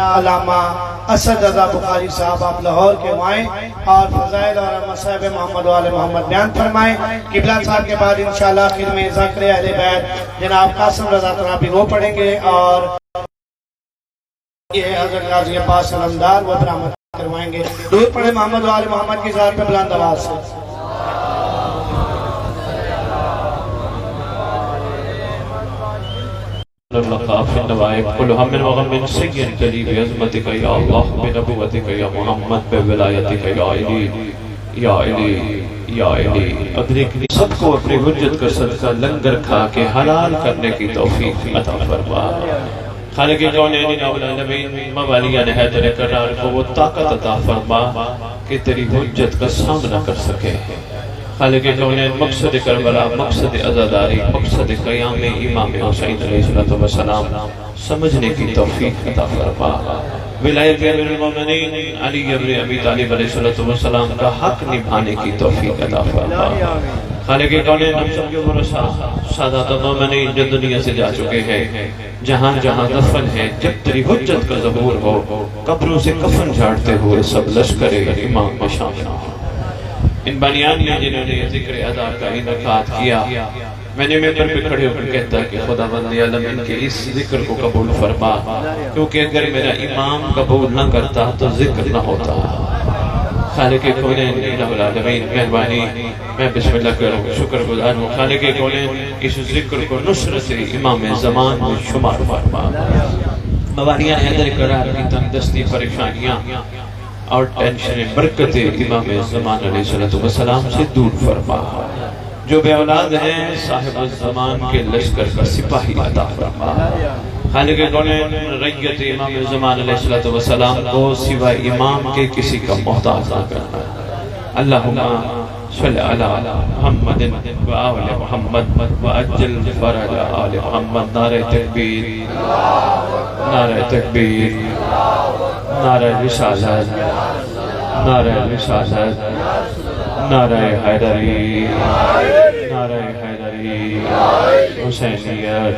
علامہ اسد رضا بخاری صاحب آپ لاہور کے وائیں اور فضائل اور مصائب محمد وآل محمد بیان فرمائیں۔ قبلہ صاحب کے بعد انشاءاللہ آخر میں ذکر اہل بیت جناب قاسم رضا ترابی وہ پڑھیں گے اور یہ حضرت غازی عباس علمدار وہ برآمد کروائیں گے۔ دور پڑھے محمد وآل محمد کی ذات پہ بلند آواز سے۔ اللقاف النوائب کل ہم من وغم سید دلی بعظمتک یا اللہ بنبوتک یا محمد بولایتک یا علی یا علی یا علی ادرکنی سب کو اپنی حجت کا صدقہ لنگر کھا کے حلال کرنے کی توفیق عطا فرما۔ خالق کونین العالمین موالیان حیدر کرار کو وہ طاقت عطا فرما کہ تیری حجت کا سامنا کر سکے۔ خالق کونین مقصد کربلا، مقصد عزاداری، مقصد قیام امام حسین علیہ السلام سمجھنے کی توفیق عطا فرما۔ ولایت امیر المومنین علی ابن ابی طالب علیہ السلام کا حق نبھانے کی توفیق عطا فرما۔ خالق کونین ہم سب کے ورثہ سادات مومنین جو دنیا سے جا چکے ہیں، جہاں جہاں دفن ہے، جب تیری حجت کا ظہور ہو قبروں سے کفن جھاڑتے ہوئے سب لشکر امام میں شامل ہوں۔ ان بانیان نے جنہوں نے یہ ذکر ادا کا انعقاد کیا، میں نے ممبر پہ کھڑے ہو کر کہتا کہ خدا بندی عالم ان کے اس ذکر کو قبول فرما، کیونکہ اگر میرا امام قبول نہ کرتا تو ذکر نہ ہوتا۔ خالق کونین العالمین مہربانی، میں بسم اللہ کروں شکر گزار ہوں۔ خالق کونین اس ذکر کو نصرت امام زمان میں شمار فرما۔ موانیان حیدر کرار کی تندرستی پریشانیاں اور ٹینشن برکت امام زمان علیہ السلام سے دور فرما۔ جو بے اولاد ہیں صاحب الزمان کے لشکر کا سپاہی عطا فرما۔ خالق کونین ریت امام زمان علیہ السلام کو سوائے امام کے کسی کا محتاج نہ کرنا۔ اللہم صلی علی محمد و آل محمد و اجل فرج آل محمد۔ نعرہ تکبیر، نعرہ تکبیر، نعرہ رسالت، نعرہ رسالت، نعرہ حیدری، نعرہ حیدری، حسینیت،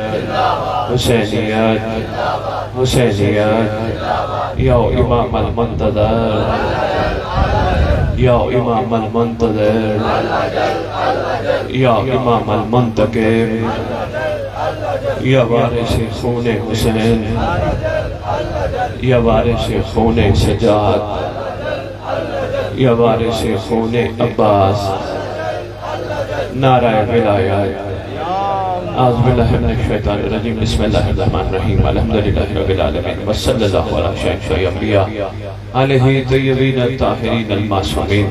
حسینیت، حسینیت، یا امام المنتظر، یا امام المنتظر، یا امام المنتقم، یا وارث خون حسین، یا وارث خون سجاد، یا وارث خون عباس، نعرہ ولایت۔ اعوذ باللہ من الشیطان الرجیم، بسم اللہ الرحمن الرحیم، الحمدللہ رب العالمین، وصلی اللہ علی شیخ انبیاء علیہ طیبین الطاہرین المعصومین،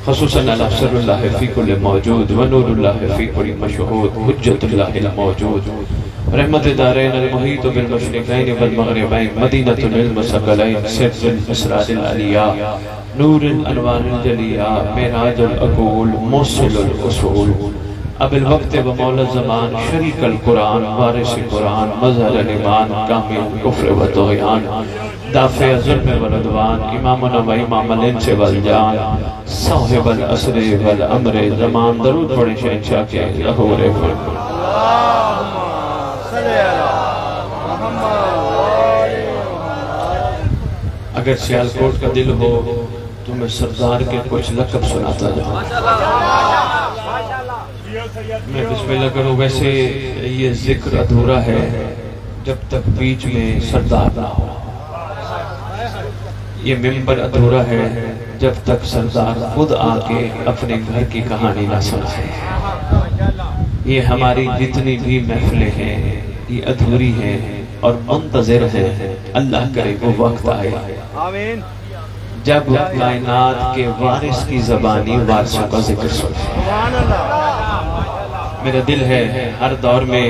خصوصاً علی سر اللہ فی کل موجود و نور اللہ فی کل مشہود، حجت اللہ الموجود، رحمت دارین المحیط بالمشرقین والمغربین، مدینہ العلم ثقلین، سر الاسرار العلیاء، نور الانوار الجلیاء، معراج العقول، موصل الاصول، اب الوقت و مولا الزمان، شریک القرآن، وارث قرآن، مظہر الایمان، کامل کفر و طغیان، دافع ظلم و رضوان، امامنا و امام الانس والجان، صاحب العصر والامر زمان۔ درود پڑھیں شہنشاہ کے ظہور فرق۔ اگر سیالکوٹ کا دل ہو تو میں سردار کے کچھ لقب سناتا جاؤں۔ میں بسم اللہ کروں۔ ویسے یہ ذکر ادھورا ہے جب تک بیچ میں سردار نہ ہو، یہ ممبر ادھورا ہے جب تک سردار خود آ کے اپنے گھر کی کہانی نہ سنائے۔ یہ ہماری جتنی بھی محفلیں ہیں یہ ادھوری ہیں اور منتظر ہیں، اللہ کرے وہ وقت آئے جب کائنات کے وارث کی زبانی وارثوں کا ذکر سنے۔ میرا دل ہے ہر دور میں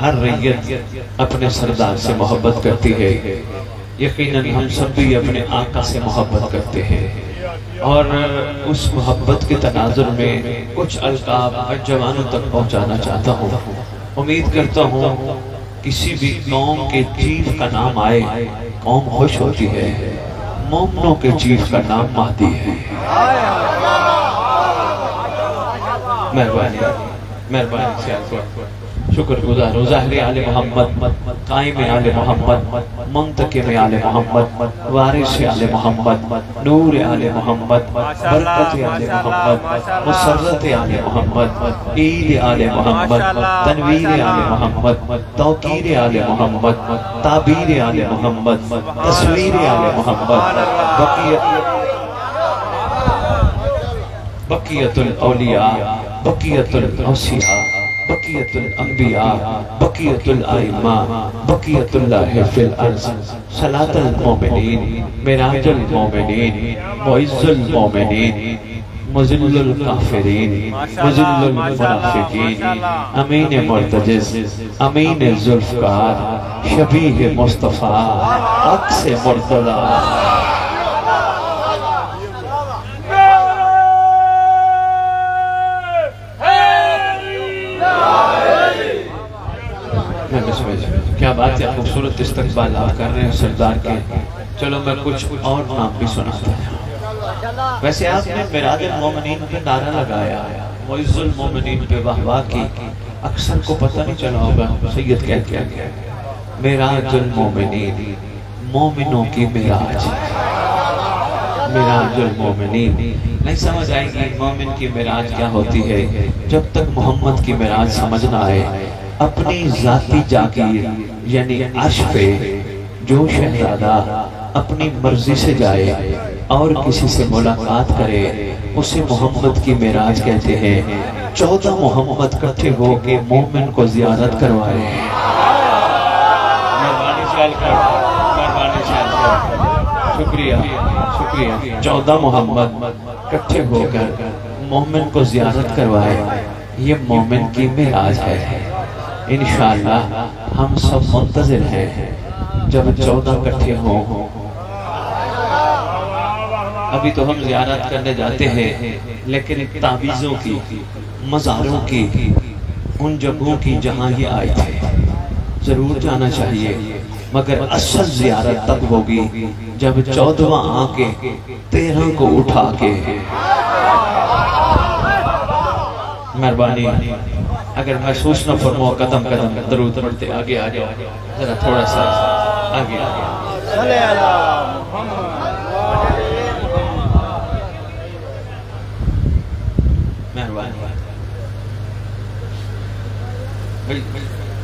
ہر ریت اپنے سردار سے محبت کرتی ہے، یقیناً ہم سب بھی اپنے آقا سے محبت کرتے ہیں، اور اس محبت کے تناظر میں کچھ القاب جوانوں تک پہنچانا چاہتا ہوں۔ امید کرتا ہوں کسی بھی قوم کے چیف کا نام آئے قوم خوش ہوتی ہے، مومنوں کے چیف کا نام مہدی ہے۔ مہربانی مہربانی سیاست شکر گزار ہوں. ظاہر آل محمد، قائم آل محمد، منتقم آل محمد، وارث آل محمد، نور آل محمد، برکت آل محمد، مسرت آل محمد، عید آل محمد، تنویر آل محمد، توقیر آل محمد، تعبیر آل محمد، تصویر آل محمد، بقیت الاولیاء، بقیت الاوصیاء، بقیت الانبیاء، بقیت الائمہ، بقیت اللہ فی الارض، صلاة المومنین، معراج المومنین، معز المومنین، مذل الکافرین، مذل المنافقین، امین مرتجز، امین ذوالفقار، شبیہ مصطفیٰ، عکس مرتضی. کیا بات ہے، خوبصورت استقبال آپ کر رہے ہیں سردار کے. چلو میں کچھ اور نام بھی سناتا ہوں. ویسے آپ نے معراج المومنین پہ نعرہ لگایا، معز المومنین پہ واہ واہ کی، اکثر کو پتہ نہیں چلا ہوگا سید کہتے ہیں معراج المومنین، مومنوں کی معراج. معراج المومنین نہیں سمجھ آئے گی مومن کی معراج کیا ہوتی ہے جب تک محمد کی معراج سمجھ نہ آئے. اپنی ذاتی جاگیر یعنی عرش پہ جو شہزادہ اپنی مرضی سے جائے اور کسی سے ملاقات کرے اسے محمد کی معراج کہتے ہیں. 14 محمد کٹھے ہو کے مومن کو زیارت کروائے. مہربانی خیال کر، مہربانی خیال کر. شکریہ شکریہ. 14 محمد کٹھے ہو کر مومن کو زیارت کروائے، یہ مومن کی معراج ہے. انشاءاللہ ہم سب منتظر ہیں جب 14 کٹھے ہوں. ابھی تو ہم زیارت کرنے جاتے ہیں لیکن تعویذوں کی، مزاروں کی، ان جگہوں کی جہاں یہ آئے تھے ضرور جانا چاہیے، مگر اصل زیارت تب ہوگی جب 14واں آ کے 13 کو اٹھا کے. مہربانی اگر محسوس نہ فرمو قدم قدم درود پڑھتے آگے آ جاؤ، ذرا تھوڑا سا آگے آ جاؤ. مہربانی.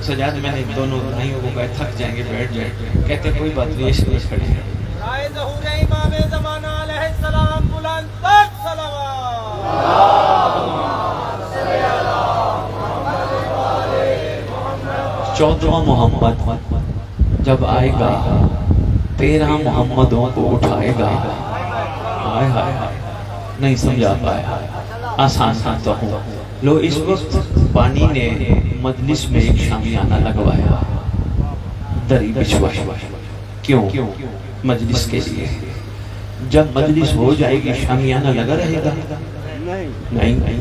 سجاد میں نے دونوں بھائیوں کو کہا تھک جائیں گے بیٹھ جائیں، کہتے کوئی بات نہیں اس لیے کھڑے ہیں. ظہور امام زمانہ علیہ السلام بلند تر صلوات. 14واں محمد جب آئے گا 13 محمدوں کو اٹھائے گا. ہائے ہائے نہیں سمجھا پایا، آسان سانتا ہوں. لو اس وقت بانی نے مجلس میں ایک شامیانہ لگوایا، دری بچھوائی. کیوں؟ مجلس کے لیے. جب مجلس ہو جائے گی شامیانہ لگا رہے گا؟ نہیں،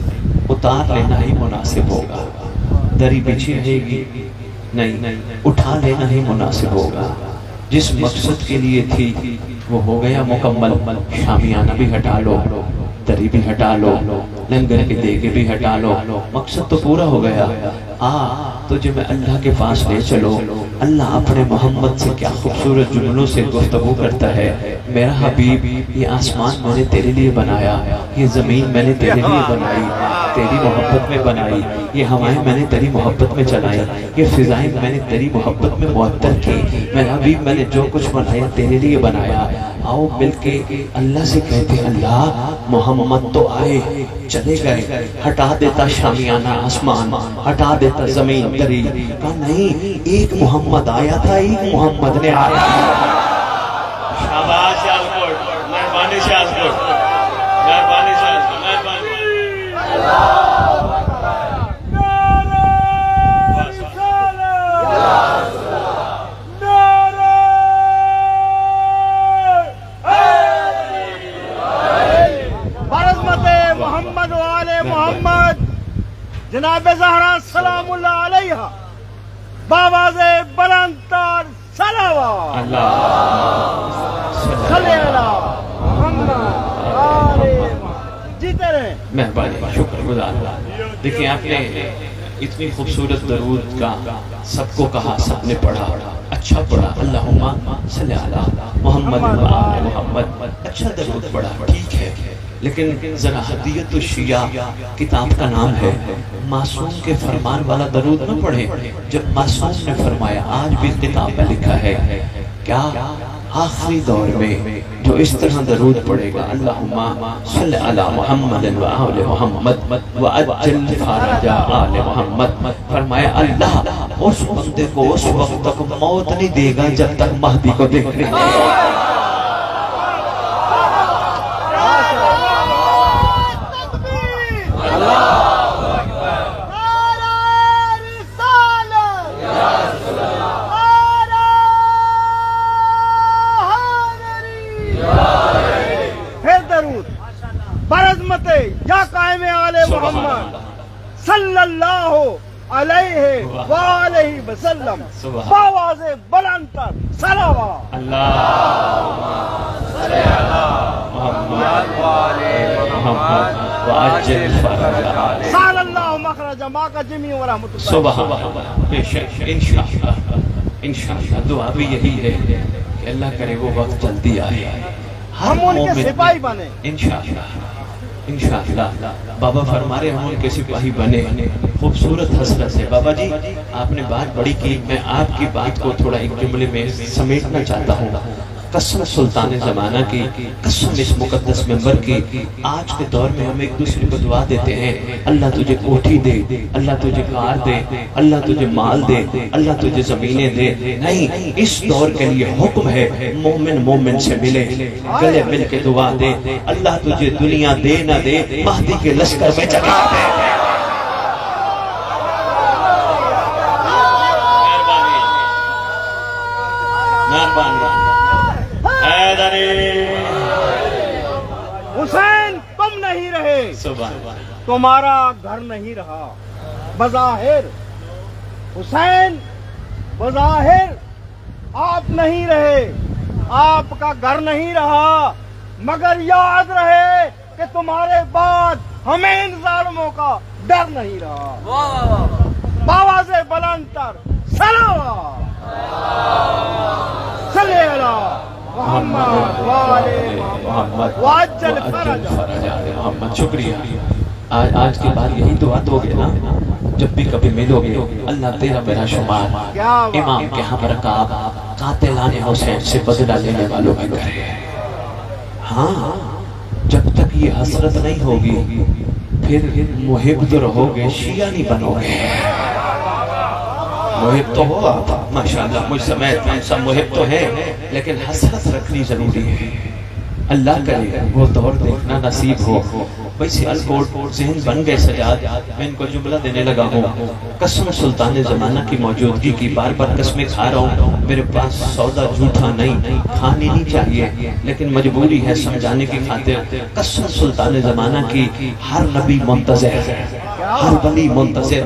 اتار لینا ہی مناسب ہوگا. دری بچھی رہے گی؟ نہیں، اٹھا لینا ہی مناسب ہوگا. جس مقصد کے لیے تھی وہ ہو گیا مکمل. شامیانہ بھی ہٹا لو، دری بھی ہٹا لو، لنگر کے دیگے بھی ہٹا لو، مقصد تو پورا ہو گیا. تجھے میں اللہ کے پاس لے چلو. اللہ اپنے محمد سے کیا خوبصورت جملوں سے گفتگو کرتا ہے. میرا حبیب یہ آسمان میں نے تیرے لیے بنایا، یہ زمین میں نے تیرے لیے بنائی، تیری محبت میں بنائی. یہ ہوائیں میں نے تیری محبت میں چلائی، یہ فضائیں میں نے تیری محبت میں معطر کی. میرا حبیب میں نے جو کچھ بنایا تیرے لیے بنایا. آؤ مل کے اللہ سے کہتے ہیں اللہ محمد تو آئے چلے گئے. ہٹا دیتا شامیانہ آسمان، ہٹا دیتا زمین دری. کہا نہیں، ایک محمد آیا تھا، ایک محمد نے آیا. شاباش آلکوٹ، مہربانی سے آلکوٹ، مہربانی سے آلکوٹ، مہربانی. محمد وآل محمد جناب زہرا سلام اللہ علیہ باواز بلند تر صلوات. صلی اللہ محمد آل جیتے رہے. مہربانی، شکر گزار. دیکھیں آپ نے اتنی خوبصورت درود کا سب کو کہا، سب نے پڑھا، اچھا پڑھا، اللہم صلی علی محمد و آل محمد، اچھا درود پڑھا، ٹھیک ہے، لیکن ذرا ہدیۃ الشیعہ کتاب کا نام ہے، معصوم کے فرمان والا درود نہ پڑھیں۔ جب معصوم نے فرمایا، آج بھی کتاب میں لکھا ہے، کیا آخری دور میں جو اس طرح درود پڑھے گا، اللہم صلی علی محمد و آل محمد وعجل فرج آل محمد، فرمایا اللہ اس بندے کو اس وقت تک موت نہیں دے گا جب تک مہدی کو دیکھ نہیں لے گا۔ یا قائم آل محمد صلی اللہ علیہ وآلہ وسلم باواز بلند تر صلوات۔ اللہم صلی علی محمد محمد وعجل فرج آل سال اللہ مخرج ما کا جمی و رحمت اللہ۔ سبحان اللہ، بے شک انشاءاللہ دعا بھی یہی ہے کہ اللہ کرے وہ وقت جلدی آئے، ہم ان کے سپاہی بنے انشاءاللہ۔ بابا فرما رہے ہم ان کے سپاہی بنے، خوبصورت حسرت ہے۔ بابا جی آپ نے بات بڑی کی، میں آپ کی بات کو تھوڑا ایک جملے میں سمیٹنا چاہتا ہوں۔ قسم سلطان زمانہ کی، قسم اس مقدس ممبر کی، آج کے دور میں ہم ایک دوسرے کو دعا دیتے ہیں، اللہ تجھے کوٹھی دے، اللہ تجھے کار دے، اللہ تجھے مال دے، اللہ تجھے زمینیں دے، نہیں، اس دور کے لیے حکم ہے مومن مومن سے ملے، گلے مل کے دعا دے، اللہ تجھے دنیا دے نہ دے، مہدی کے لشکر میں جگہ دے۔ حسین تم نہیں رہے، تمہارا گھر نہیں رہا، بظاہر حسین بظاہر آپ نہیں رہے، آپ کا گھر نہیں رہا، مگر یاد رہے کہ تمہارے بعد ہمیں ان ظالموں کا ڈر نہیں رہا۔ باواز بلند تر صلوات صلی علی محمد وآلہ محمد وعجل فرج محمد۔ شکریہ۔ آج کے بعد یہی دعا دو گے نا، جب بھی کبھی ملو گے، اللہ تیرا میرا شمار امام کے ہم رکاب قاتلان حسین سے بدلہ لینے والوں کی کرے۔ ہاں، جب تک یہ حسرت نہیں ہوگی پھر محب تو رہو گے، شیعہ نہیں بنو گے۔ محب تو ہو آپ، ماشاءاللہ مجھ سمیت ہم سب محب تو ہیں، لیکن حسرت رکھنی ضروری ہے۔ اللہ کرے وہ دور دیکھنا نصیب ہو۔ ویسے الکوٹ ذہن بن گئے سجاد، میں ان کو جملہ دینے لگا ہوں، قسم سلطان زمانہ کی موجودگی کی، بار بار قسمیں کھا رہا ہوں، میرے پاس سودا جھوٹا نہیں، کھانی نہیں چاہیے، لیکن مجبوری ہے سمجھانے کی خاطر۔ قسم سلطان زمانہ کی، ہر نبی منتظر، ہر ولی منتظر،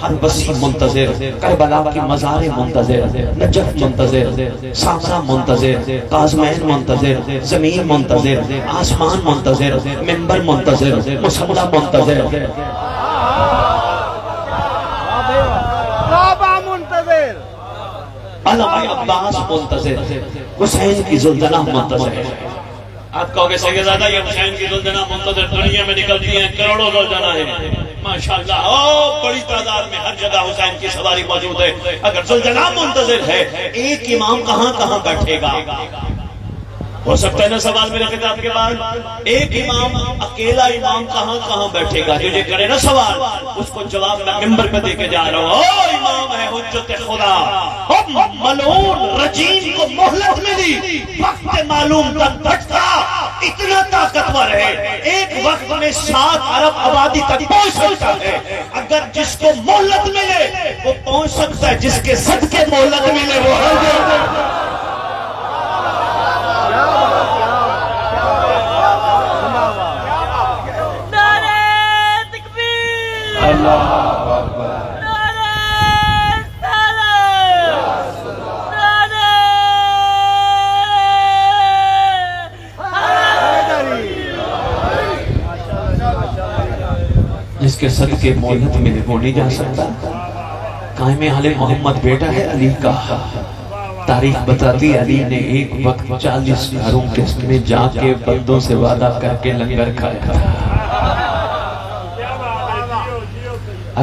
ہر وسیع منتظر، کربلا کی مزار منتظر، نجف منتظر، سامرا منتظر، کاظمین منتظر، زمین منتظر، آسمان منتظر، منبر منتظر، مصلی منتظر، کعبہ منتظر، علم عباس منتظر، حسین کی زلزلہ منتظر۔ آپ کہو گے سیدزادہ یہ حسین کی زلزلہ منتظر دنیا میں نکلتی ہیں، کروڑوں زلزلہ ہیں، ماشاءاللہ بڑی تعداد میں ہر جگہ حسین کی سواری موجود ہے۔ اگر زلزلہ منتظر ہے، ایک امام کہاں کہاں بیٹھے گا؟ ہو سکتا ہے نا سوال میرے خطاب کے بعد، ایک امام اکیلا امام کہاں کہاں بیٹھے گا؟ جو یہ کرے نا سوال، اس کو جواب میں منبر پہ دے کے جا رہا ہوں۔ او امام ہے حجت خدا، ملعون رجیم کو مہلت ملی، وقت معلوم تک بھٹکا، اتنا طاقتور ہے، ایک وقت میں 7 ارب آبادی تک پہنچ سکتا ہے۔ اگر جس کو مہلت ملے وہ پہنچ سکتا ہے، جس کے صدقے مہلت ملے وہ ہر جگہ۔ جس کے صدقے مہلت ملے وہ نہیں جا سکتا. قائم آل محمد بیٹا ہے علی کا. تاریخ بتاتی علی نے ایک وقت 40 گھروں میں جا کے بندوں سے وعدہ کر کے لنگر کھایا تھا.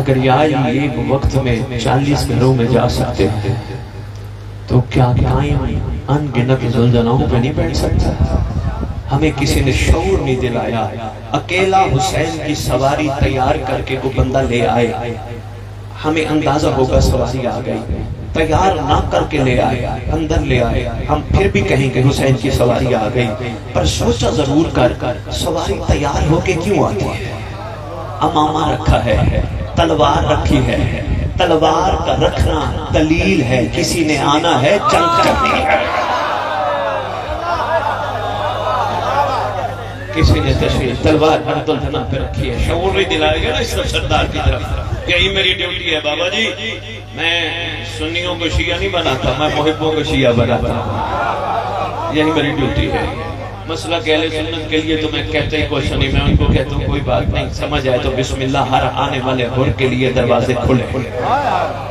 اگر یا علی ایک وقت میں 40 گھروں میں جا سکتے ہیں تو کیا قائم ان گنت زلزلوں پہ نہیں بیٹھ سکتا؟ ہمیں کسی نے شعور نہیں دلایا. اکیلا حسین کی سواری تیار کر کے وہ بندہ لے آئے. ہمیں اندازہ ہوگا سواری آ گئی. تیار نہ کر کے لے آئے, اندر لے آئے, ہم پھر بھی کہیں کہ حسین کی سواری آ گئی. پر سوچا ضرور کر سواری تیار ہو کے کیوں آتی ہے؟ امامہ رکھا ہے, تلوار رکھی ہے. تلوار کا رکھنا دلیل ہے کسی نے آنا ہے, جنگ کرنی ہے. کسی نے تشریح تلوار اردلدھنا پہ رکھی ہے. شعور نہیں دلائے گا نا اس طرف سردار کی طرف. یہی میری ڈیوٹی ہے بابا جی. میں سنیوں کو شیعہ نہیں بناتا, میں محبوں کو شیعہ بناتا ہوں. یہی میری ڈیوٹی ہے. مسئلہ اہل سنت کے لیے تو میں کہتا ہی کچھ نہیں. میں ان کو کہتا ہوں کوئی بات نہیں, سمجھ آئے تو بسم اللہ. ہر آنے والے حر کے لیے دروازے کھلے.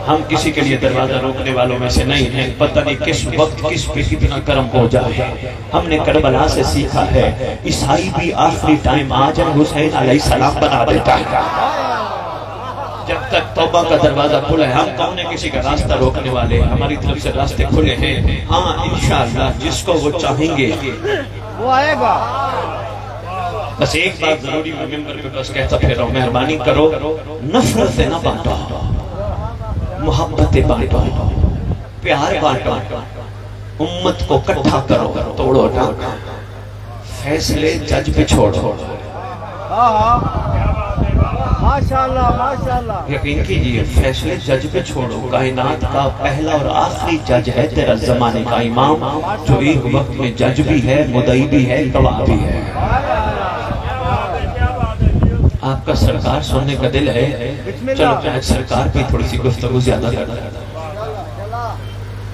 ہم کسی کے لیے دروازہ روکنے والوں میں سے نہیں ہیں. پتہ نہیں کس وقت کس پہ کتنا کرم ہو جائے. ہم نے کربلا سے سیکھا ہے عیسائی بھی آخری ٹائم آ جائے حسین علیہ السلام بنا دیتا ہے. جب تک توبہ کا دروازہ کھلا ہے, ہم کون ہیں کسی کا راستہ روکنے والے؟ ہماری طرف سے راستے کھلے ہیں. ہاں انشاءاللہ جس کو وہ چاہیں گے وہ آئے گا. بس ایک بات ضروری میں ممبر پہ بس کہتا پھر رہا ہوں, مہربانی کرو نفرت نہ بانٹو, محبت بانٹو, پیار بانٹو, امت کو کٹھا کرو, توڑو ڈانٹو, فیصلے جج پہ چھوڑو. ماشاءاللہ ماشاءاللہ. یقین کیجئے فیصلے جج پہ چھوڑو. کائنات کا پہلا اور آخری جج ہے تیرا زمانے کا امام, جو ایک وقت میں جج بھی ہے, مدعی بھی ہے, گواہ بھی ہے. آپ کا سرکار سننے کا دل ہے, چلو میں سرکار پہ تھوڑی سی گفتگو زیادہ کرتا ہے.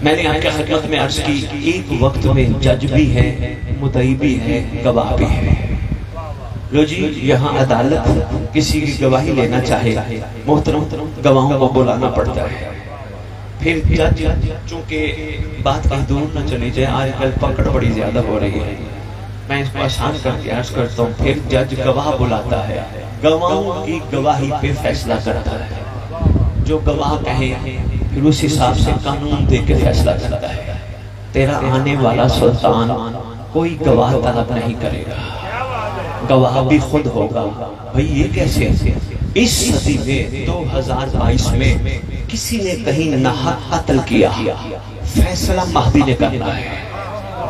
میں نے آپ کی خدمت میں عرض کی ایک وقت میں جج بھی ہے, مدعی بھی ہے, گواہ بھی ہے. لو جی یہاں عدالت کسی کی گواہی لینا چاہے, محترم گواہوں کو بلانا پڑتا ہے. پھر جج, چونکہ بات کہیں دور نہ چلی جائے, آج کل پکڑ بڑی زیادہ ہو رہی ہے, میں اس کو آسان کر کے عرض کرتا ہوں. پھر جج گواہ بلاتا ہے, گواہوں کی گواہی پہ فیصلہ کرتا ہے. جو گواہ کہیں پھر اس حساب سے قانون دے کے فیصلہ کرتا ہے. تیرا آنے والا سلطان کوئی گواہ طلب نہیں کرے گا, گواہ بھی خود ہوگا. بھئی یہ کیسے؟ اس صدی میں 2022 میں کسی نے کہیں ناحق قتل کیا, فیصلہ مہدی نے کرنا ہے.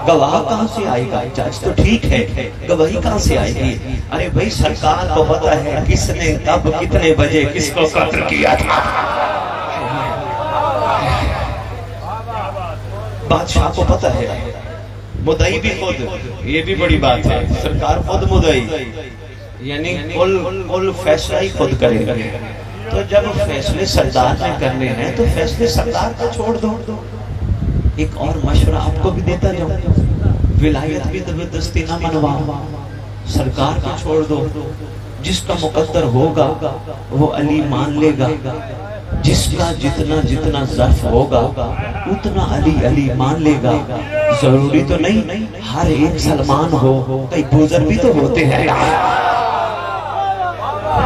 گواہ کہاں سے آئے گا؟ جج تو ٹھیک ہے, گواہی کہاں سے آئے گی؟ ارے بھئی سرکار کو پتہ ہے کس نے کب کتنے بجے کس کو قتل کیا تھا. بادشاہ کو پتہ ہے, مدعی بھی خود, یہ بھی بڑی بات ہے, سرکار خود مدعی, یعنی کل فیصلہ ہی خود کرے گا. تو جب فیصلے سردار نے کرنے ہیں تو فیصلے سردار کا چھوڑ دو. ایک اور مشورہ آپ کو بھی دیتا جاؤں, ولایت بھی زبردستی نہ منواؤ, سرکار کا چھوڑ دو. جس کا مقدر ہوگا وہ علی مان لے گا, جس کا جتنا ظرف ہوگا اتنا علی علی مان لے گا. ضروری تو نہیں ہر ایک سلمان ہو, کئی بزرگ بھی تو ہوتے ہیں.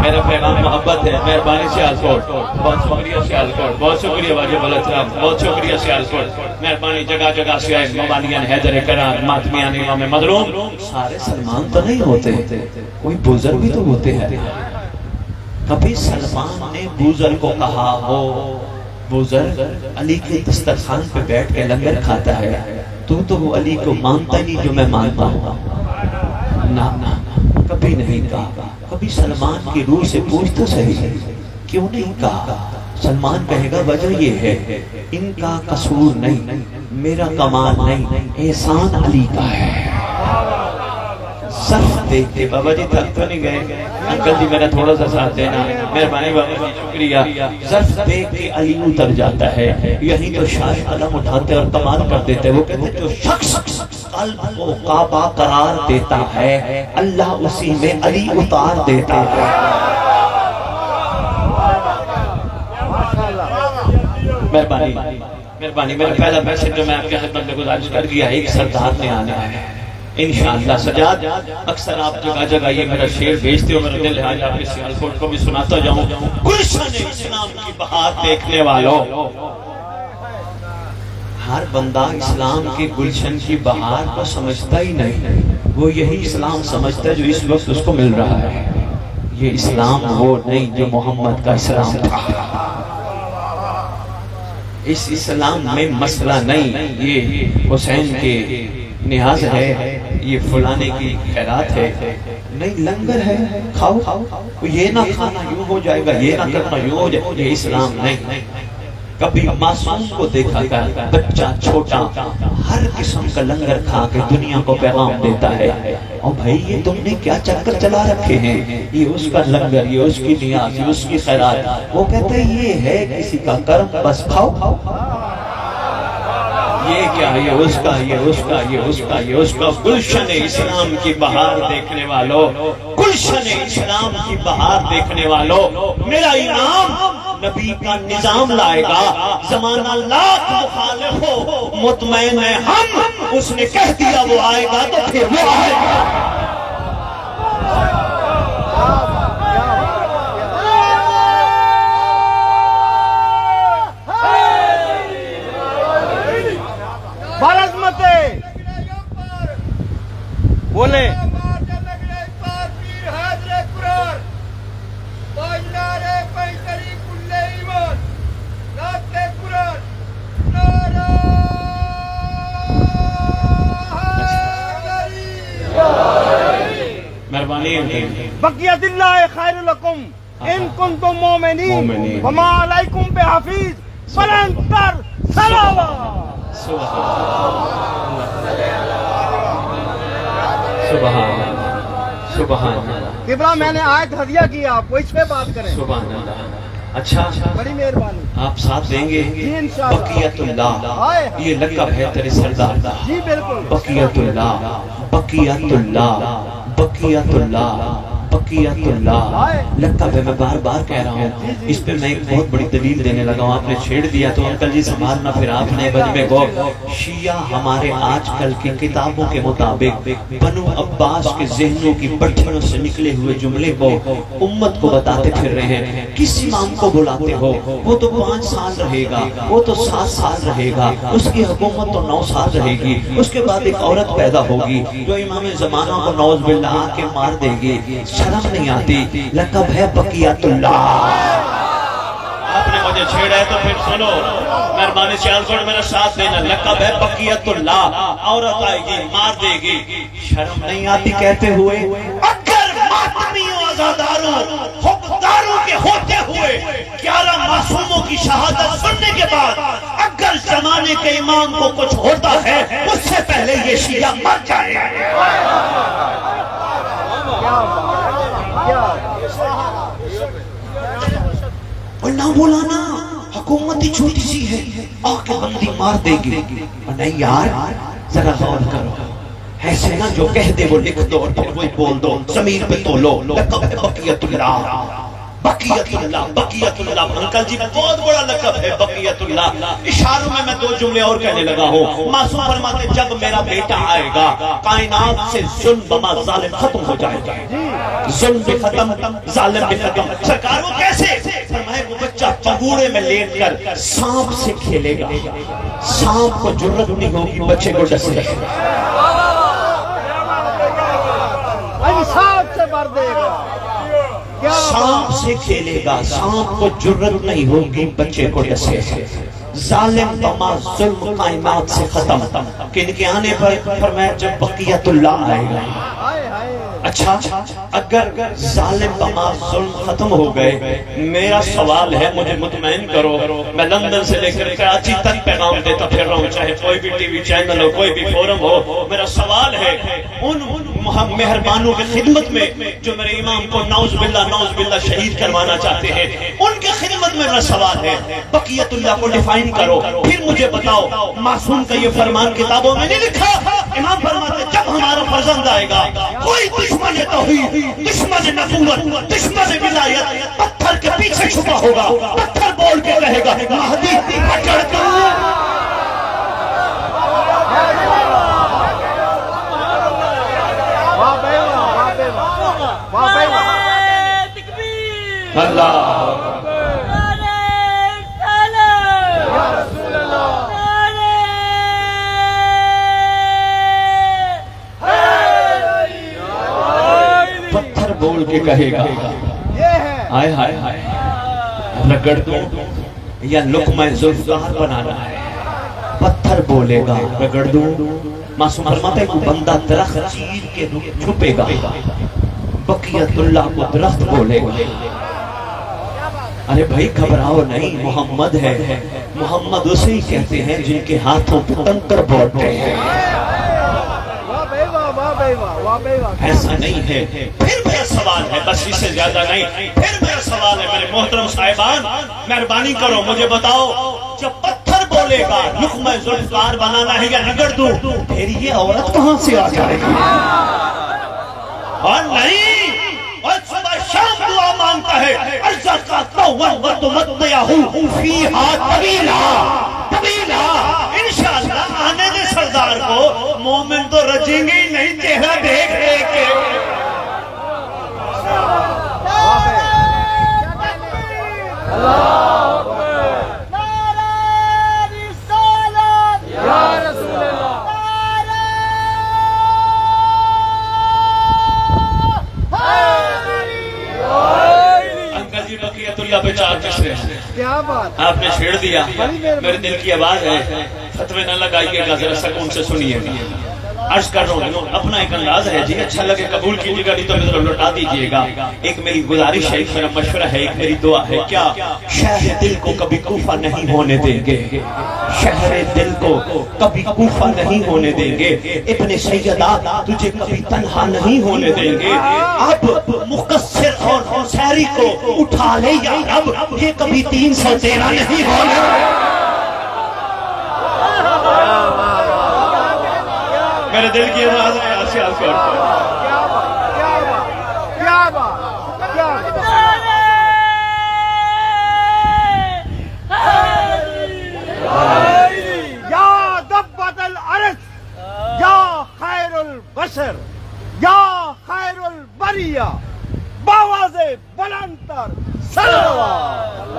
میرا پیغام محبت ہے, مہربانی سیالکوٹ, بہت شکریہ سیالکوٹ, بہت شکریہ واجب الاسلام, بہت شکریہ سیالکوٹ, مہربانی جگہ جگہ سے آئے مبانیان حیدر کرار, ماتمیان امام مظلوم. سارے سلمان تو نہیں ہوتے, کوئی بزرگ بھی تو ہوتے ہیں. کبھی سلمان نے بزرگ کو کہا ہو, بزرگ علی کے دسترخوان پہ بیٹھ کے لنگر کھاتا ہے, تو وہ علی کو مانتا نہیں جو میں مانتا ہوں؟ نہ, کبھی نہیں کہا. کبھی سلمان کی روح سے پوچھ تو صحیح, کیوں نہیں کہا؟ سلمان کہے گا وجہ یہ ہے ان کا قصور نہیں, میرا کمال نہیں, احسان علی کا ہے. صرف دیکھتے بابا جی تھک تو نہیں گئے, انکل جی میرا تھوڑا سا ساتھ دینا, مہربانی بابا جی شکریہ. صرف دیکھ کے علی اتر جاتا ہے. یہی تو شاہ قلم اٹھاتے اور کمال کر دیتے. وہ کہتے جو شخص قلب کو کعبہ قرار دیتا ہے اللہ اسی میں علی اتار دیتا ہے. مہربانی میرا پہلا میسج جو میں آپ کے خدمت میں گزارش کر گیا، ایک سردار نے آنا ہے انشاءاللہ۔ سجاد اکثر آپ جگہ جگہ یہ میرا شعر بھیجتے ہو، میرا دل ہے آج آپ کے سیالکوٹ کو بھی سناتا جاؤں۔ گلشن اسلام کی بہار دیکھنے والوں، ہر بندہ اسلام کے گلشن کی بہار کو سمجھتا ہی نہیں، وہ یہی اسلام سمجھتا ہے جو اس وقت اس کو مل رہا ہے۔ یہ اسلام وہ نہیں جو محمد کا اسلام تھا۔ اس اسلام میں مسئلہ نہیں یہ حسین کے نیاز ہے، یہ فلانے کی خیرات ہے، نہیں لنگر ہے کھاؤ، یہ نہ کھانا یوں ہو جائے گا، یہ نہ کرنا یوں ہو جائے گا، یہ اسلام نہیں۔ کبھی معصوم کو دیکھا کر بچہ چھوٹا ہر قسم کا لنگر کھا کے دنیا کو پیغام دیتا ہے، اور بھائی یہ تم نے کیا چکر چلا رکھے ہیں، یہ اس کا لنگر، یہ اس کی نیاز، یہ اس کی خیرات، وہ کہتے ہیں یہ ہے کسی کا کرم، بس کھاؤ۔ یہ کیا، یہ اس کا، یہ اس کا، یہ اس کا، یہ اس کا۔ گلشن اسلام کی بہار دیکھنے والوں، گلشن اسلام کی بہار دیکھنے والوں، میرا امام نبی کا نظام لائے گا، زمانہ لاکھ مخالف ہو، مطمئن ہے ہم، اس نے کہہ دیا وہ آئے گا تو پھر وہ آئے گا۔ بولے مہربانی بقیت اللہ خیر لکم ان کنتم مومنین وما علیکم بحفیظ فلنتر صلوات۔ سبحان اللہ۔ قبلہ میں نے آیت ہدیہ کی آپ کو، اس پہ بات کریں۔ سبحان اللہ۔ اچھا بڑی مہربانی، آپ ساتھ دیں گے؟ جی انشاءاللہ۔ بقیت اللہ، یہ لقب ہے تیرے سردار کا۔ جی بالکل۔ بقیت اللہ، بقیت اللہ، بقیت اللہ، بقیت اللہ لقب ہے، میں بار بار کہہ رہا ہوں۔ اس پہ میں ایک بہت بڑی دلیل دینے لگا ہوں، آپ نے چھیڑ دیا تو انکل جی سنبھالنا پھر آپ نے بجمے کو۔ شیعہ ہمارے آج کل کی کتابوں کے مطابق بنو عباس کے ذہنوں کی پٹھیوں سے نکلے ہوئے جملے کو امت کو بتاتے پھر رہے ہیں۔ کس امام کو بلاتے ہو، وہ تو 5 سال رہے گا، وہ تو 7 سال رہے گا، اس کی حکومت تو 9 سال رہے گی، اس کے بعد ایک عورت پیدا ہوگی جو امام زمانہ کو نعوذ باللہ آ کے مار دے گی۔ شرم نہیں آتی؟ لقب ہے بقیت اللہ۔ آپ نے مجھے چھیڑا ہے تو پھر سنو، مہربانی سیالکوٹ میرا ساتھ دینا۔ لقب ہے بقیت اللہ، عورت آئے گی مار دے گی، شرم نہیں آتی کہتے ہوئے؟ اگر ماتمیوں، عزاداروں، حکمداروں کے ہوتے ہوئے 11 معصوموں کی شہادت سننے کے بعد اگر زمانے کے امام کو کچھ ہوتا ہے، اس سے پہلے یہ شیعہ مر جائے۔ اور نہ بولانا، حکومت ہی چھوٹی سی ہے، آنکھ بندی مار دے گی۔ اور نہیں یار، ذرا غور کرو، ایسے نہ جو کہہ دے وہ لکھ دو اور پھر وہی بول دو، ضمیر پہ تولو۔ لقب ہے بقیت اللہ، بقیت اللہ، بقیت اللہ۔ انکل جی بہت بڑا لقب ہے بقیت اللہ۔ اشاروں میں 2 جملے اور کہنے لگا ہوں۔ معصوم فرماتے جب میرا بیٹا آئے گا کائنات سے ظلم بما ظالم ختم ہو جائے گا، ظلم بھی ختم، ظالم بھی ختم۔ سرکار وہ کیسے؟ فرمائے وہ بچہ پگوڑے میں لیٹ کر سانپ سے کھیلے گا، سانپ کو جرت نہیں ہوگی بچے کو ڈسے گا، انصاف سے بھر دے گا، سانپ سے کھیلے گا، سانپ کو جرت نہیں ہوگی بچے کو ڈسے گا۔ ظالم بما ظلم کائنات سے ختم، کن کے آنے پر فرمایا جب بقیت اللہ آئے گا۔ اچھا اگر ظالم بما ظلم ختم ہو گئے، میرا سوال ہے، مجھے مطمئن کرو، میں لندن سے لے کر کراچی تک پیغام دیتا پھر رہا ہوں، چاہے کوئی بھی ٹی وی چینل ہو، کوئی بھی فورم ہو، میرا سوال ہے ان مہربانوں کی خدمت میں جو میرے امام کو نعوذ باللہ شہید کروانا چاہتے ہیں، ان کی خدمت میں میرا سوال ہے، بقیت اللہ کو ڈیفائن کرو، پھر مجھے بتاؤ معصوم کا یہ فرمان کتابوں میں نہیں لکھا؟ امام فرماتے جب ہمارا فرزند آئے گا، کوئی دشمن توحید، دشمن نبوت، دشمن ولایت پتھر کے پیچھے چھپا ہوگا، پتھر بول کے کہے گا مہدی اللہ پتھر بول کے کہے گا ہائے ہائے ہائے رگڑ دو یا لقمہ ذوالفقار بنانا ہے. پتھر بولے گا رگڑ دو. معصوم فرماتا ہے کوئی بندہ درخت چیر کے چھپے گا بقیت اللہ کو درخت بولے گا. ارے بھائی گھبراؤ نہیں، محمد ہے. محمد اسے ہی کہتے ہیں جن کے ہاتھوں پہ کنکر بولتے ہیں. ایسا نہیں ہے. پھر میرا سوال ہے، بس اس سے زیادہ نہیں، پھر میرا سوال ہے میرے محترم صاحبان، مہربانی کرو مجھے بتاؤ، جب پتھر بولے گا لقمہ ذوالفقار بنانا ہے یا رگڑ دوں، پھر یہ عورت کہاں سے آ جائے گی؟ اور نہیں، اور صبح شام دعا مانگتا ہے ارزقا و تمتعہ فیہا طویلا طویلا. انشاءاللہ آنے دے سردار کو، مومن تو رجیں گے ہی نہیں چہرہ دیکھ دیکھ کے. انکل جی بقیت اللہ پہ چار مصرے ہیں. کیا بات، آپ نے چھیڑ دیا، میرے دل کی آواز ہے، فتوے نہ لگائیے گا، ذرا سکون سے سنیے گا. عرض کر رہا ہوں اپنا ایک انداز ہے جی، اچھا لگے قبول کیجیے گا، نہیں تو میرے لوٹا دیجیے گا. ایک میری گزارش ہے، ایک میرا مشورہ ہے، ایک میری دعا ہے. کیا شہر دل کو کبھی کوفہ نہیں ہونے دیں گے، شہر دل کو کبھی کوفہ نہیں ہونے دیں گے. ابن سیدہ تجھے کبھی تنہا نہیں ہونے دیں گے. اب مقصر اور حسیری کو اٹھا لے یا رب، یہ کبھی 313 نہیں ہونے دیں گے. میرے دل کی آواز ہے آسیال کو یا دبت الارض یا خیر البشر یا خیر البریہ باواز بلندتر صلوات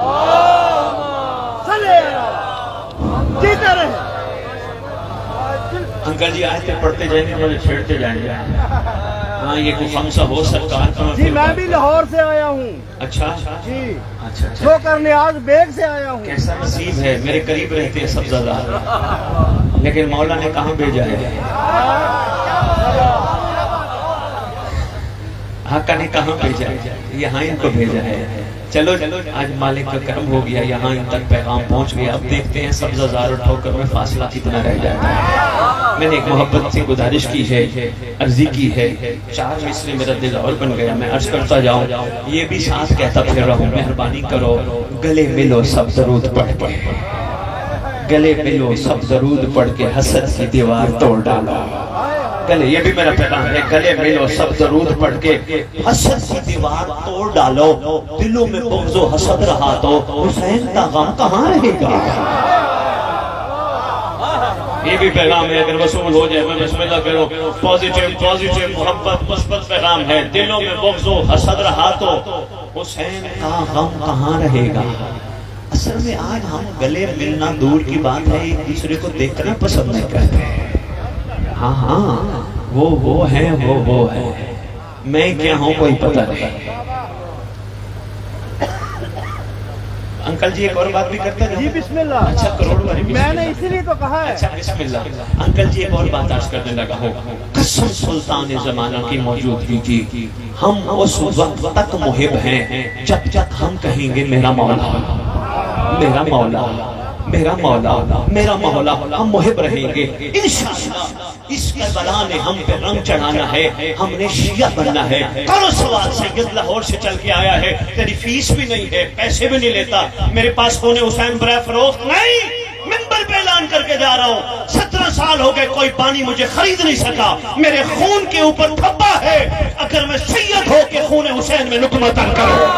صلی اللہ جیتے رہے. انکل جی آیتیں پڑھتے جائیں گے، مجھے چھیڑتے جائیں گے. ہاں یہ کوئی خمسہ ہو سکتا ہے جی. میں بھی لاہور سے آیا ہوں. اچھا جی. اچھا سو کر نیاز بیگ سے آیا ہوں. کیسا نصیب ہے، میرے قریب رہتے ہیں سب زیادہ، لیکن مولا نے کہاں بھیجا ہے؟ آقا نے کہاں بھیجا ہے؟ یہاں ان کو بھیجا ہے. چلو آج مالک کا کرم ہو گیا، یہاں ان تک پیغام پہنچ گیا. اب دیکھتے ہیں سبزہ زار اور ٹھوکر میں فاصلہ کتنا رہ جاتا ہے. میں نے ایک محبت سے گزارش کی ہے، عرضی کی ہے. 4 مصرے میرا دل اور بن گیا، میں عرض کرتا جاؤں. یہ بھی ساتھ کہتا پھر رہا ہوں، مہربانی کرو گلے ملو سب درود پڑھ کے، گلے ملو سب درود پڑھ کے حسد کی دیوار توڑ ڈالو. گلے، یہ بھی میرا پیغام ہے، گلے ملو سب درود پڑھ کے حسد کی دیوار توڑ ڈالو. دلوں میں بغض و حسد رہا تو حسین کا غم کہاں رہے گا؟ یہ بھی پیغام ہے، اگر وصول ہو جائے میں بسم اللہ کرو. پوزیٹیو محبت مثبت پیغام ہے. دلوں میں بغض و حسد رہا تو حسین کا غم کہاں رہے گا؟ اصل میں آج ہم گلے ملنا دور کی بات ہے، ایک دوسرے کو دیکھنا پسند نہیں کرتے. ہاں ہاں وہ ہے، وہ ہے، میں کیا ہوں کوئی پتہ نہیں. انکل جی ایک اور بات بھی کرتا ہے. جی بسم اللہ. اچھا کروڑ والی میں نے اسی لیے تو کہا ہے. اچھا بسم اللہ. انکل جی ایک اور بات عرض کرنے لگا ہوں. قسم سلطان زمانہ کی موجودگی کی، ہم اس وقت تک محب ہیں جب تک ہم کہیں گے میرا مولا میرا مولا میرا مولا میرا مولا. ہم محب رہیں گے انشاءاللہ. اس کربلا نے ہم پہ رنگ چڑھانا ہے، ہم نے شیعہ بننا ہے. کرو سوال، سید لاہور سے چل کے آیا ہے، تیری فیس بھی نہیں ہے، پیسے بھی نہیں لیتا، میرے پاس خون حسین برائے فروخت نہیں. منبر پہ اعلان کر کے جا رہا ہوں، 17 سال ہو گئے کوئی پانی مجھے خرید نہیں سکا. میرے خون کے اوپر تھپا ہے، اگر میں سید ہو کے خون حسین میں لقمہ تن کروں.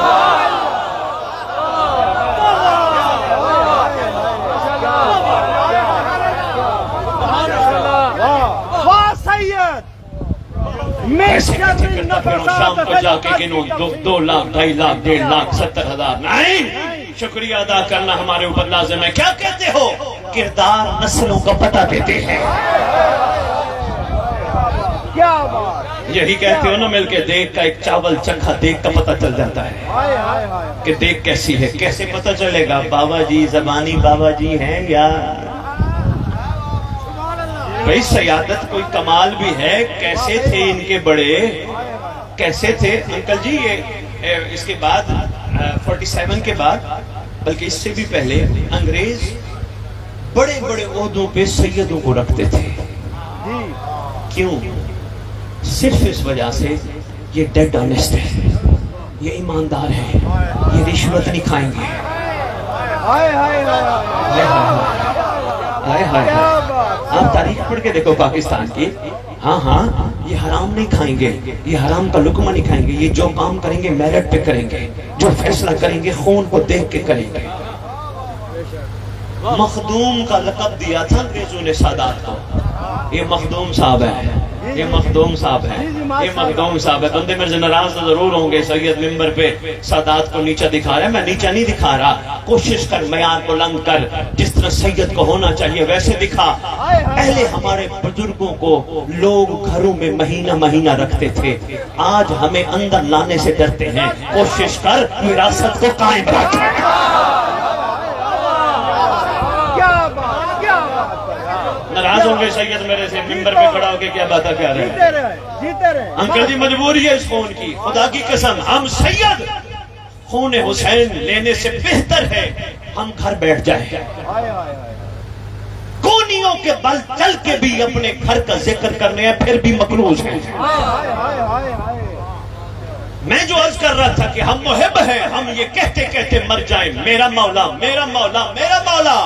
ایسے کیسے کرتا پھروں شام کو جا کے گنوں 2 لاکھ 2.5 لاکھ 1.5 لاکھ 70,000 نہیں شکریہ ادا کرنا ہمارے اوپر لازم ہے کیا کہتے ہو کردار نسلوں کا پتہ دیتے ہیں کیا بات یہی کہتے ہو نا مل کے دیکھ کا ایک چاول چکھا دیکھ کا پتہ چل جاتا ہے ہائے ہائے ہائے کہ دیکھ کیسی ہے کیسے پتہ چلے گا بابا جی زبانی بابا جی ہیں یا بھئی سیادت کوئی کمال بھی ہے کیسے تھے ان کے بڑے کیسے تھے انکل جی یہ اس کے بعد 47 کے بعد بلکہ اس سے بھی پہلے انگریز بڑے بڑے عہدوں پہ سیدوں کو رکھتے تھے کیوں صرف اس وجہ سے یہ ڈیڈ آنیسٹ ہے یہ ایماندار ہے یہ رشوت نہیں کھائیں گے ہائے ہائے ہائے ہائے آپ تاریخ پڑھ کے دیکھو پاکستان کی ہاں یہ حرام نہیں کھائیں گے یہ حرام کا لقمہ نہیں کھائیں گے یہ جو کام کریں گے میرٹ پہ کریں گے جو فیصلہ کریں گے خون کو دیکھ کے کریں گے مخدوم کا لقب دیا تھا انگریزوں نے سادات کو یہ مخدوم صاحب ہے یہ مخدوم صاحب ہے یہ مخدوم صاحب ہے بندے میرے ناراض ضرور ہوں گے سید ممبر پہ سادات کو نیچا دکھا رہا ہے میں نیچا نہیں دکھا رہا کوشش کر معیار بلند کر جس طرح سید کو ہونا چاہیے ویسے دکھا پہلے ہمارے بزرگوں کو لوگ گھروں میں مہینہ مہینہ رکھتے تھے آج ہمیں اندر لانے سے ڈرتے ہیں کوشش کر وراثت کو قائم رکھ ناراض ہوں گے سید میرے سے ممبر پہ کھڑا ہو کے کیا باتیں کہہ رہے ہیں جیتے رہے انکل جی مجبوری ہے اس خون کی خدا کی قسم ہم سید خون حسین لینے سے بہتر ہے ہم گھر بیٹھ جائیں کونیوں کے بل چل کے بھی اپنے گھر کا ذکر کرنے ہیں پھر بھی مقروض ہیں میں جو عرض کر رہا تھا کہ ہم محب ہیں ہم یہ کہتے کہتے مر جائیں میرا مولا میرا مولا میرا مولا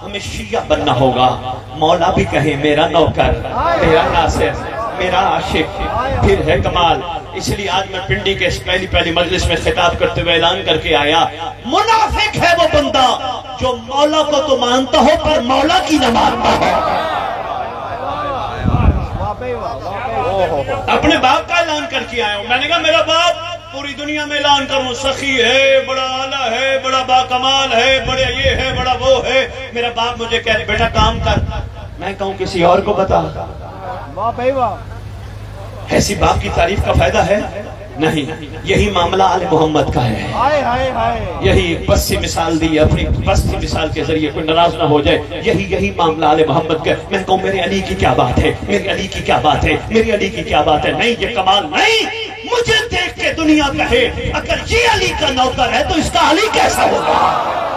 ہمیں شیعہ بننا ہوگا مولا بھی کہیں میرا نوکر میرا ناصر میرا عاشق پھر ہے کمال اس لیے آج میں پنڈی کے پہلی مجلس میں خطاب کرتے ہوئے اعلان کر کے آیا منافق ہے وہ بندہ جو مولا کو تو مانتا ہو پر مولا کی نہ مانتا ہو اپنے باپ کا اعلان کر کے آیا ہوں میں نے کہا میرا باپ پوری دنیا میں اعلان کروں سخی ہے بڑا اعلیٰ ہے بڑا با کمال ہے بڑا یہ ہے بڑا وہ ہے میرا باپ مجھے کہہ رہے بیٹا کام کر میں کہوں کسی اور کو بتا ایسی باپ کی تعریف کا فائدہ ہے نہیں یہی معاملہ آل محمد کا ہے یہی بس سی مثال دی اپنی بس سی مثال کے ذریعے کوئی ناراض نہ ہو جائے یہی معاملہ آل محمد کا میں کہوں میرے علی کی کیا بات ہے میری علی کی کیا بات ہے میری علی کی کیا بات ہے نہیں یہ کمال نہیں مجھے دیکھ کے دنیا کہے اگر یہ علی کا نوکر ہے تو اس کا علی کیسا ہوگا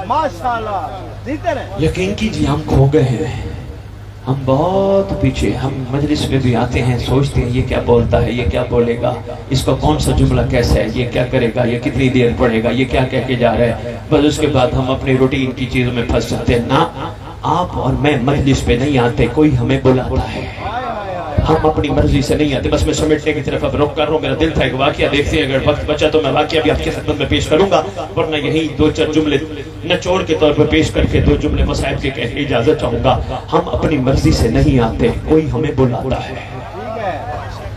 ماشاءاللہ یقین کیجیے ہم کھو گئے ہیں ہم بہت پیچھے ہم مجلس میں بھی آتے ہیں سوچتے ہیں یہ کیا بولتا ہے یہ کیا بولے گا اس کا کون سا جملہ کیسا ہے یہ کیا کرے گا یہ کتنی دیر پڑھے گا یہ کیا کہہ کے جا رہا ہے بس اس کے بعد ہم اپنے روٹین کی چیزوں میں پھنس جاتے ہیں نا آپ اور میں مجلس پہ نہیں آتے کوئی ہمیں بلاتا ہے ہم اپنی مرضی سے نہیں آتے بس میں سمیٹنے کی طرف اب رخ کر رہا ہوں میرا دل تھا ایک واقعہ دیکھتے ہیں اگر وقت بچا تو میں واقعہ بھی آپ کی خدمت میں پیش کروں گا ورنہ یہی 2-4 جملے نچوڑ کے طور پر پیش کر کے 2 جملے مصائب کے کہہ کے اجازت چاہوں گا ہم اپنی مرضی سے نہیں آتے کوئی ہمیں بلاتا ہے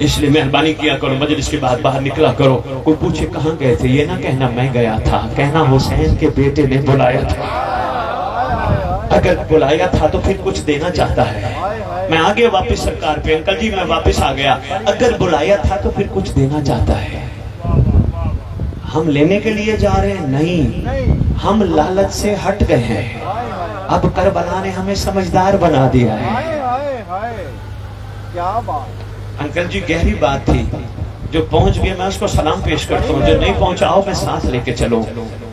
اس لیے مہربانی کیا کرو مجلس کے بعد باہر نکلا کرو کوئی پوچھے کہاں گئے تھے یہ نہ کہنا میں گیا تھا کہنا حسین کے بیٹے نے بلایا تھا اگر بلایا تھا تو پھر کچھ دینا چاہتا ہے میں آگے واپس سرکار پہ انکل جی میں واپس آ گیا اگر بلایا تھا تو پھر کچھ دینا چاہتا ہے ہم لینے کے لیے جا رہے ہیں نہیں ہم لالچ سے ہٹ گئے ہیں اب کربلا نے ہمیں سمجھدار بنا دیا ہے کیا بات انکل جی گہری بات تھی جو پہنچ گیا میں اس کو سلام پیش کرتا ہوں جو نہیں پہنچا آؤ میں ساتھ لے کے چلو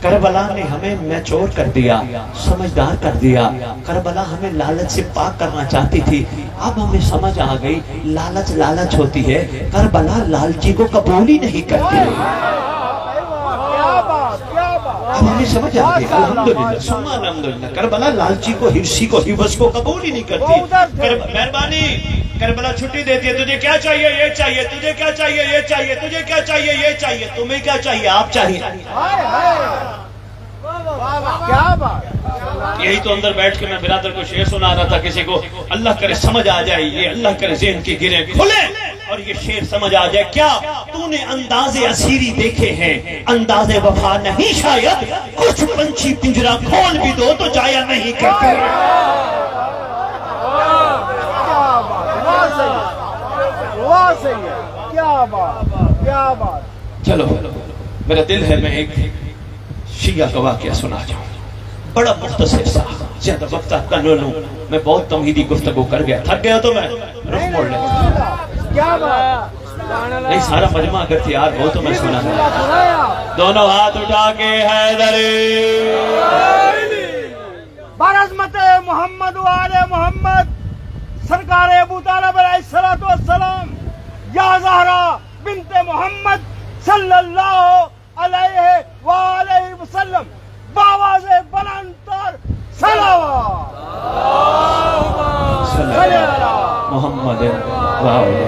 کربلا نے ہمیں میچور کر دیا سمجھدار کر دیا کربلا ہمیں لالچ سے پاک کرنا چاہتی تھی اب ہمیں سمجھ آ گئی لالچ ہوتی ہے کربلا لالچی کو قبول ہی نہیں کرتی اب ہمیں سمجھ آ گئی الحمدللہ ثم الحمدللہ کربلا لالچی کو ہرسی کو حوث کو قبول ہی نہیں کرتی مہربانی کربلا چھٹی دیتی ہے، تجھے کیا چاہیے؟ یہ چاہیے. تجھے کیا چاہیے؟ یہ چاہیے. تجھے کیا چاہیے؟ یہ چاہیے. تمہیں کیا چاہیے؟ آپ چاہیے. کیا بات. یہی تو اندر بیٹھ کے میں برادر کو شعر سنا رہا تھا کسی کو. اللہ کرے سمجھ آ جائے یہ، اللہ کرے ذہن کی گریں کھلے اور یہ شعر سمجھ آ جائے. کیا تو نے انداز اسیری دیکھے ہیں، انداز وفا نہیں شاید. کچھ پنچھی پنجرا کھول بھی دو تو جایا نہیں کرتے. واہ صحیح ہے. کیا بات، کیا بات. چلو میرا دل ہے میں ایک شیعہ کا واقعہ سنا جاؤں، بڑا مختصر سا، زیادہ وقت آپ کا نہ لوں. میں بہت تمہیدی گفتگو کر گیا، تھک گیا تو میں رخ موڑ لیتا. کیا بات. نہیں سارا مجمع اگر تیار ہو تو میں سنا دوں. دونوں ہاتھ اٹھا کے حیدری بعظمت محمد و آل محمد سرکار ابو طالب علیہ السلام یا زہرا بنت محمد صلی اللہ علیہ وآلہ وسلم باواز بلند تر صلوات. محمد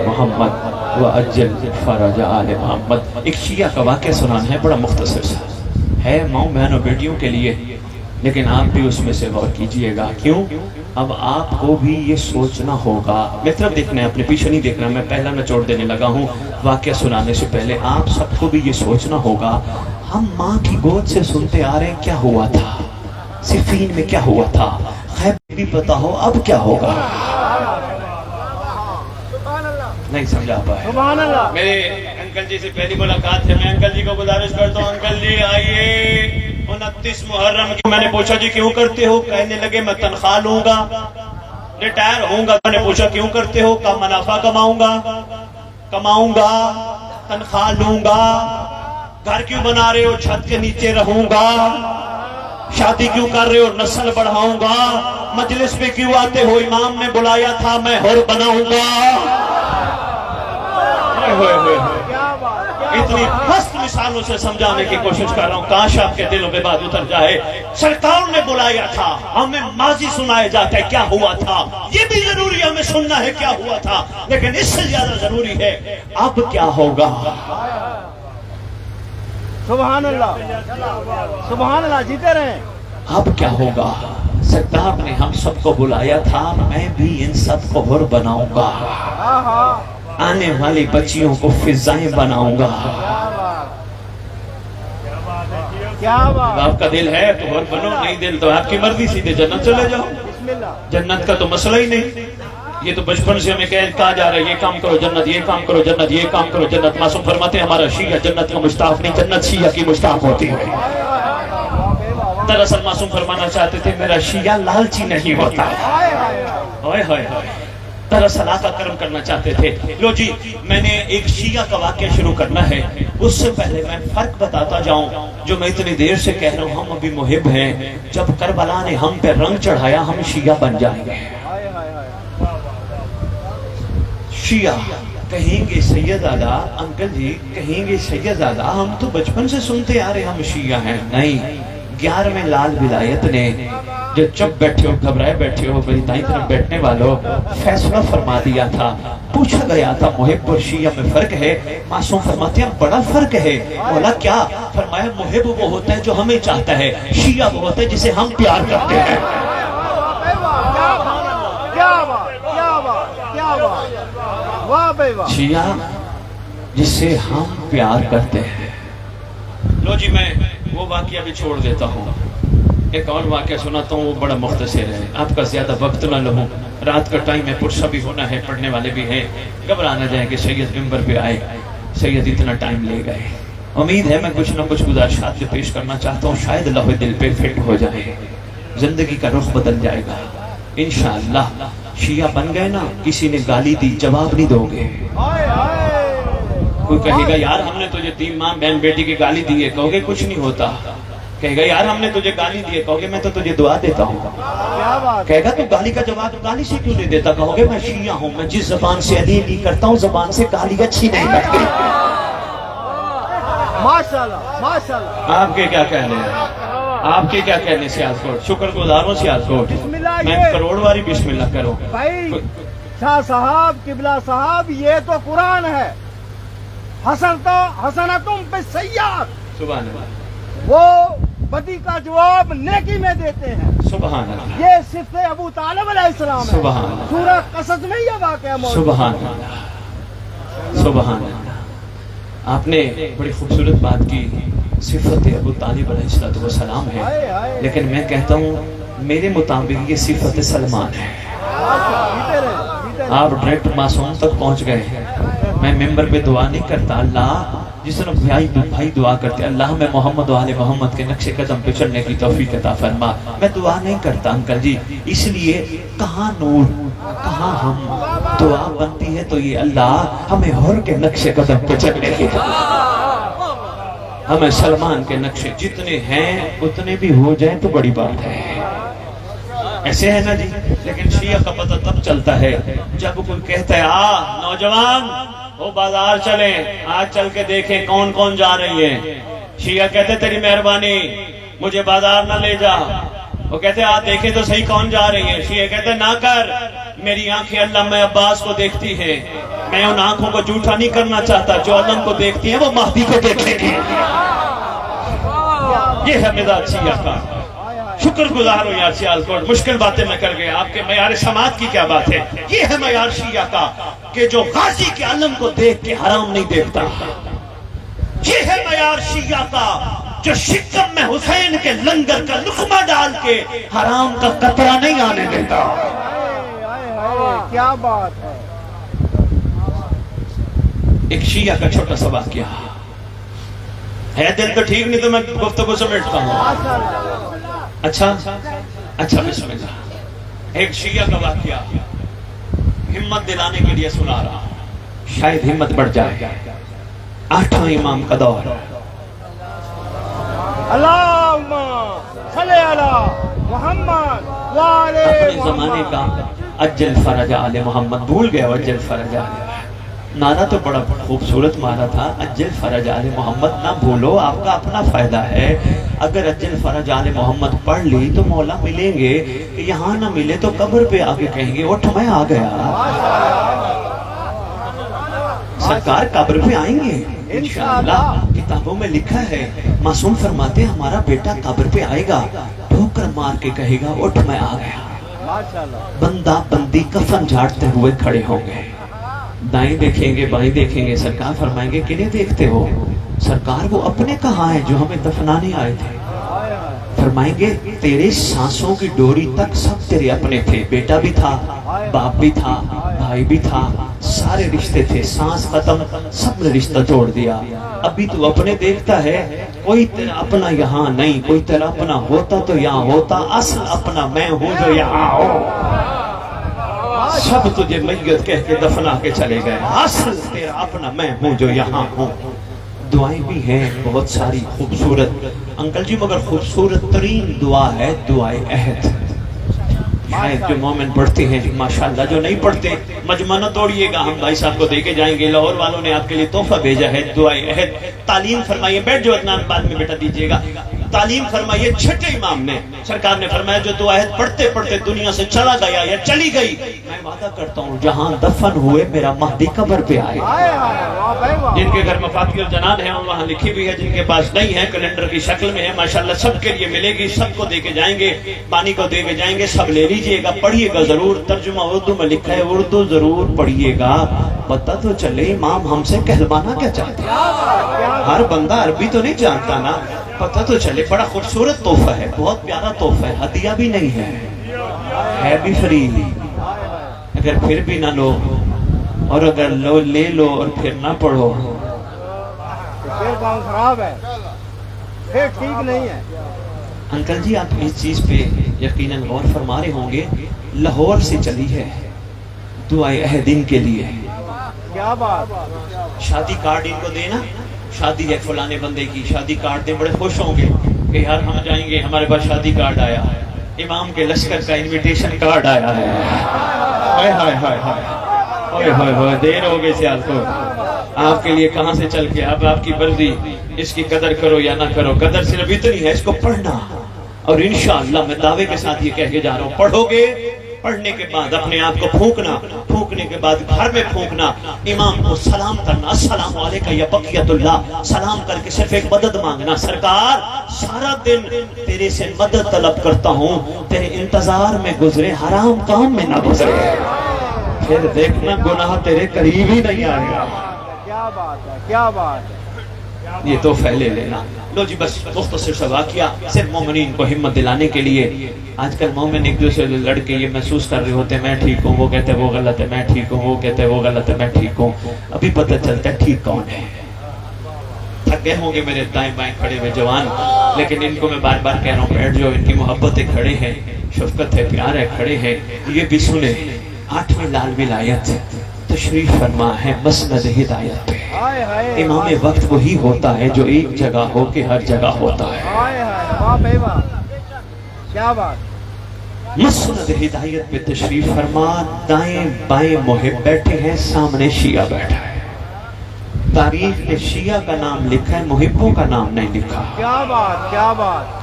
محمد و اجل فرج آل محمد. ایک شیعہ کا واقعہ سنانا ہے، بڑا مختصر سا ہے، ماؤں بہنوں بیٹیوں کے لیے، لیکن آپ بھی اس میں سے غور کیجئے گا. کیوں؟ اب آپ کو بھی یہ سوچنا ہوگا. میں طرف دیکھنا ہے، اپنے پیچھے نہیں دیکھنا. میں پہلا نچوڑ دینے لگا ہوں. واقعہ سنانے سے پہلے آپ سب کو بھی یہ سوچنا ہوگا، ہم ماں کی گود سے سنتے آ رہے ہیں کیا ہوا تھا، صفین میں کیا ہوا تھا، غیب بھی پتا ہو اب کیا ہوگا. نہیں سمجھا پائے. سبحان اللہ. میرے انکل جی سے پہلی ملاقات ہے. میں انکل جی کو گزارش کرتا ہوں، انکل جی آئیے. 29 محرم کی میں نے پوچھا جی کیوں کرتے ہو؟ کہنے لگے میں تنخواہ لوں گا، ریٹائر ہوں گا. میں نے پوچھا کیوں کرتے ہو؟ کہا منافع کماؤں گا، تنخواہ لوں گا. گھر کیوں بنا رہے ہو؟ چھت کے نیچے رہوں گا. شادی کیوں کر رہے ہو؟ نسل بڑھاؤں گا. مجلس پہ کیوں آتے ہو؟ امام نے بلایا تھا، میں حر بناؤں گا. اتنی پست مثالوں سے سمجھانے کی کوشش کر رہا ہوں، کاش آپ کے دلوں پہ بات اتر جائے. سرکار نے بلایا تھا، ہمیں ماضی سنایا جاتا ہے کیا ہوا تھا. یہ بھی ضروری ہے ہمیں سننا ہے کیا ہوا تھا، لیکن اس سے زیادہ ضروری ہے اب کیا ہوگا. سبحان اللہ، سبحان اللہ. جیتے رہیں. اب کیا ہوگا؟ سرکار نے ہم سب کو بلایا تھا، میں بھی ان سب کو حر بناؤں گا. آنے والی بچیوں کو فضائیں بناؤں گا. کیا بات. آپ کا دل ہے تو حر بنو، نہیں دل تو آپ کی مرضی، سیدھے جنت چلے جاؤ. جنت کا تو مسئلہ ہی نہیں. یہ تو بچپن سے ہمیں کہا جا رہا ہے یہ کام کرو جنت، یہ کام کرو جنت، یہ کام کرو جنت. معصوم فرماتے ہیں ہمارا شیعہ جنت کا مشتاق نہیں، جنت شیعہ کی مشتاق ہوتی ہے. دراصل معصوم فرمانا چاہتے تھے میرا شیعہ لالچی نہیں ہوتا. ہوئے ہوئے ہوئے. دراصل آقا کرم کرنا چاہتے تھے. لو جی میں نے ایک شیعہ کا واقعہ شروع کرنا ہے. اس سے پہلے میں فرق بتاتا جاؤں جو میں اتنی دیر سے کہہ رہا ہوں. ہم ابھی محب ہیں، جب کربلا نے ہم پہ رنگ چڑھایا ہم شیعہ بن جائیں گے. شیعہ کہیں گے سید آدھا، انکل جی کہیں گے سید آدھا ہم تو بچپن سے سنتے آ رہے ہم شیعہ ہیں. نہیں، 11ویں لال ولایت نے جو چپ بیٹھے ہو، گھبرائے بیٹھے ہو، میری دائیں طرف بیٹھنے والوں، فیصلہ فرما دیا تھا. پوچھا گیا تھا محب اور شیعہ میں فرق ہے؟ معصوم فرماتے ہیں بڑا فرق ہے. بولا کیا؟ فرمایا محب وہ ہوتا ہے جو ہمیں چاہتا ہے، شیعہ وہ ہوتا ہے جسے ہم پیار کرتے ہیں. شیعہ جسے ہم پیار کرتے ہیں. لو جی میں وہ واقعہ بھی چھوڑ دیتا ہوں. ایک اور واقعہ سناتا ہوں، وہ بڑا مختصر ہے، آپ کا زیادہ وقت نہ لوں. رات کا ٹائم ہے، پرسا بھی ہونا ہے، پڑھنے والے بھی ہیں. گھبرا نہ جائیں کہ سید ممبر پہ آئے، سید اتنا ٹائم لے گئے. امید ہے میں کچھ نہ کچھ گزارشات جو پیش کرنا چاہتا ہوں شاید اللہ دل پہ فٹ ہو جائے، زندگی کا رخ بدل جائے گا انشاءاللہ. شیعہ بن گئے نا، کسی نے گالی دی جواب نہیں دو گے. کوئی کہے گا یار ہم نے تجھے 3 ماں بہن بیٹی کی گالی دی ہے، کہو گے کچھ نہیں ہوتا. کہے گا یار ہم نے تجھے گالی دی ہے، کہو گے میں تو تجھے دعا دیتا ہوں. کہے گا تو گالی کا جواب گالی سے کیوں نہیں دیتا، کہو گے میں شیعہ ہوں، میں جس زبان سے علی نہیں کرتا ہوں زبان سے گالی اچھی نہیں لگتی. ماشاءاللہ ماشاءاللہ. آپ کے کیا کہنے ہیں؟ آپ کے کیا کہنے سیاض کوٹ؟ شکر گزاروں سیاض کوٹ. میں کروڑ واری بسم اللہ کرو. شاہ صاحب قبلہ صاحب یہ تو قرآن ہے، حسنتم بالسیئات، سبحان اللہ، وہ بدی کا جواب نیکی میں دیتے ہیں۔ سبحان اللہ، یہ صفت ابو طالب علیہ السلام ہے۔ سبحان اللہ، سورہ قصص میں یہ واقعہ موجود ہے۔ سبحان اللہ، سبحان اللہ۔ آپ نے بڑی خوبصورت بات کی، صفت ابو طالب علیہ السلام ہے، لیکن میں کہتا ہوں میرے مطابق یہ صفت سلمان ہے۔ آپ ڈائریکٹ معصوم تک پہنچ گئے۔ میں ممبر پہ دعا نہیں کرتا، اللہ جس طرح بھائی دعا کرتے اللہ میں محمد و آل محمد کے نقش قدم پہ چلنے کی توفیق عطا فرما، میں دعا نہیں کرتا انکل جی، اس لیے کہاں نور کہاں ہم، دعا بنتی ہے تو یہ اللہ ہمیں حر کے نقش قدم پہ چلنے کی، ہمیں سلمان کے نقشے جتنے ہیں اتنے بھی ہو جائیں تو بڑی بات ہے، ایسے ہے نا جی۔ لیکن شیعہ کا پتہ تب چلتا ہے جب کوئی کہتا ہے نوجوان وہ بازار چلیں، آج چل کے دیکھیں کون کون جا رہی ہے۔ شیعہ کہتے تیری مہربانی مجھے بازار نہ لے جا، وہ کہتے آج دیکھیں تو صحیح کون جا رہی ہے۔ شیعہ کہتے نہ کر، میری آنکھیں علامہ عباس کو دیکھتی ہیں، میں ان آنکھوں کو جھوٹا نہیں کرنا چاہتا، جو علم کو دیکھتی ہیں وہ مہدی کو دیکھیں گے۔ یہ ہے مزاج شیعہ کا۔ شکر گزار ہوں یار سیالکوٹ، مشکل باتیں میں کر گیا، آپ کے معیار سماعت کی کیا بات ہے۔ یہ ہے معیار شیعہ کا کہ جو غازی کے علم کو دیکھ کے حرام نہیں دیکھتا، یہ ہے معیار شیعہ کا جو شکم میں حسین کے لنگر کا لقمہ ڈال کے حرام کا قطرہ نہیں آنے دیتا۔ کیا بات ہے۔ ایک شیعہ کا چھوٹا سا واقعہ ہے، دل تو ٹھیک نہیں تو میں گفتگو سمیٹتا ہوں۔ اچھا بسم اللہ۔ ایک شیعہ کا واقعہ ہمت دلانے کے لیے سنا رہا ہوں، شاید ہمت بڑھ جائے۔ 8واں امام کا دور، اللہم صلی علی محمد وعلی اپنے زمانے کا اجل فرج آل محمد بھول گئے، اجل فرج آل نعرہ تو بڑا خوبصورت مانا تھا، اجل فرج آل محمد نہ بھولو، آپ کا اپنا فائدہ ہے۔ اگر اجل فرج آل محمد پڑھ لی تو مولا ملیں گے، یہاں نہ ملے تو قبر پہ آگے کہیں گے اٹھ میں آ گیا، سرکار قبر پہ آئیں گے انشاءاللہ۔ کتابوں میں لکھا ہے، معصوم فرماتے ہمارا بیٹا قبر پہ آئے گا، ٹھوکر مار کے کہے گا اٹھ میں آ گیا۔ بندہ بندی کفن جھاڑتے ہوئے کھڑے ہوں گے، دائیں دیکھیں گے بائیں دیکھیں گے، سرکار فرمائیں گے کنہیں دیکھتے ہو؟ سرکار وہ اپنے کہاں ہیں جو ہمیں دفنانے آئے تھے؟ فرمائیں گے تیرے سانسوں کی ڈوری تک سب تیرے اپنے تھے، بیٹا بھی تھا، باپ بھی تھا، بھائی بھی تھا، سارے رشتے تھے، سانس ختم سب نے رشتہ توڑ دیا، ابھی تو اپنے دیکھتا ہے، کوئی تیرا اپنا یہاں نہیں، کوئی تیرا اپنا ہوتا تو یہاں ہوتا، اصل اپنا میں ہوں جو یہاں ہو، سب تجھے میت کہہ کے دفنا کے چلے گئے، اصل تیرا اپنا میں ہوں جو یہاں ہوں۔ دعائیں بھی ہیں بہت ساری خوبصورت انکل جی، مگر خوبصورت ترین دعا ہے دعائے عہد، شاید جو مومن پڑھتے ہیں ماشاءاللہ، جو نہیں پڑھتے مجمع نہ توڑیے گا، ہم بھائی صاحب کو دے کے جائیں گے، لاہور والوں نے آپ کے لیے تحفہ بھیجا ہے دعائے عہد۔ تعلیم فرمائیے، بیٹھ جو عدنان بعد میں بیٹا دیجیے گا، تعلیم فرمائیے چھٹے امام نے، سرکار نے فرمایا جو دعا عہد پڑھتے پڑھتے دنیا سے چلا گیا یا چلی گئی، میں وعدہ کرتا ہوں جہاں دفن ہوئے میرا مہدی قبر پہ آئے۔ جن کے گھر مفاتیح الجنان ہیں وہاں لکھی بھی ہے، جن کے پاس نہیں ہے کیلنڈر کی شکل میں ہے، ماشاءاللہ سب کے لیے ملے گی، سب کو دے کے جائیں گے، بانی کو دے کے جائیں گے، سب لے لیجئے گا، پڑھیے گا ضرور، ترجمہ اردو میں لکھا ہے، اردو ضرور پڑھیے گا، پتہ تو چلے امام ہم سے کہلوانا کیا چاہتے ہیں، ہر بندہ عربی تو نہیں جانتا نا، پتہ تو چلے، بڑا خوبصورت تحفہ ہے، بہت پیارا تحفہ ہے، ہدیہ بھی نہیں ہے بھی فری، اگر پھر بھی نہ لو اور اگر لو لے لو اور پھر نہ پڑھو پھر کام خراب ہے، پھر ٹھیک نہیں ہے۔ انکل جی آپ اس چیز پہ یقیناً غور فرما رہے ہوں گے، لاہور سے چلی ہے دعائے عہد ان کے لیے، کیا بات، شادی کارڈ ان کو دینا، شادی ہے فلانے بندے کی، شادی کارڈ دیں، بڑے خوش ہوں گے کہ یار ہم جائیں گے، ہمارے پاس شادی کارڈ آیا ہے، امام کے لشکر کا انویٹیشن کارڈ آیا ہے، ہائے ہائے ہائے ہائے ہائے ہائے، دیر ہو گئی سیال کو، آپ کے لیے کہاں سے چل کے، اب آپ کی مرضی، اس کی قدر کرو یا نہ کرو، قدر صرف اتنی ہے اس کو پڑھنا، اور انشاءاللہ میں دعوے کے ساتھ یہ کہہ کے جا رہا ہوں، پڑھو گے پڑھنے کے بعد اپنے آپ کو پھونکنا، پھونکنے کے بعد گھر میں پھونکنا، امام کو سلام کرنا، السلام علیکم یا بقیت اللہ، سلام کر کے صرف ایک مدد مانگنا، سرکار سارا دن تیرے سے مدد طلب کرتا ہوں، تیرے انتظار میں گزرے، حرام کام میں نہ گزرے، پھر دیکھنا گناہ تیرے قریب ہی نہیں آئے گا۔ کیا بات ہے، کیا بات ہے۔ یہ تو پھیلے لینا۔ لو جی بس مختصر سا واقعہ صرف مومنین کو ہمت دلانے کے لیے۔ آج کل مومن ایک دوسرے لڑکے یہ محسوس کر رہے ہوتے ہیں میں ٹھیک ہوں، وہ کہتے ہیں وہ غلط ہے، میں ٹھیک ہوں، وہ کہتے ہیں وہ غلط ہے، میں ٹھیک ہوں۔ ابھی پتہ چلتا ہے ٹھیک کون ہے۔ تھک گئے ہوں گے میرے دائیں بائیں کھڑے ہوئے جوان، لیکن ان کو میں بار بار کہہ رہا ہوں بیٹھ جاؤ، ان کی محبتیں کھڑے ہیں، شفقت ہے، پیار ہے، کھڑے ہیں۔ یہ بھی سنیں 8ویں لال ولایت تشریف فرما ہے مسند ہدایت پہ۔ امام وقت وہی ہوتا ہے جو ایک جگہ ہو کے ہر جگہ ہوتا ہے۔ واہ بھائی واہ، کیا بات۔ مسند ہدایت پہ تشریف فرما، دائیں بائیں محب بیٹھے ہیں، سامنے شیعہ بیٹھا ہے۔ تاریخ میں شیعہ کا نام لکھا ہے، محبوں کا نام نہیں لکھا۔ کیا بات، کیا بات،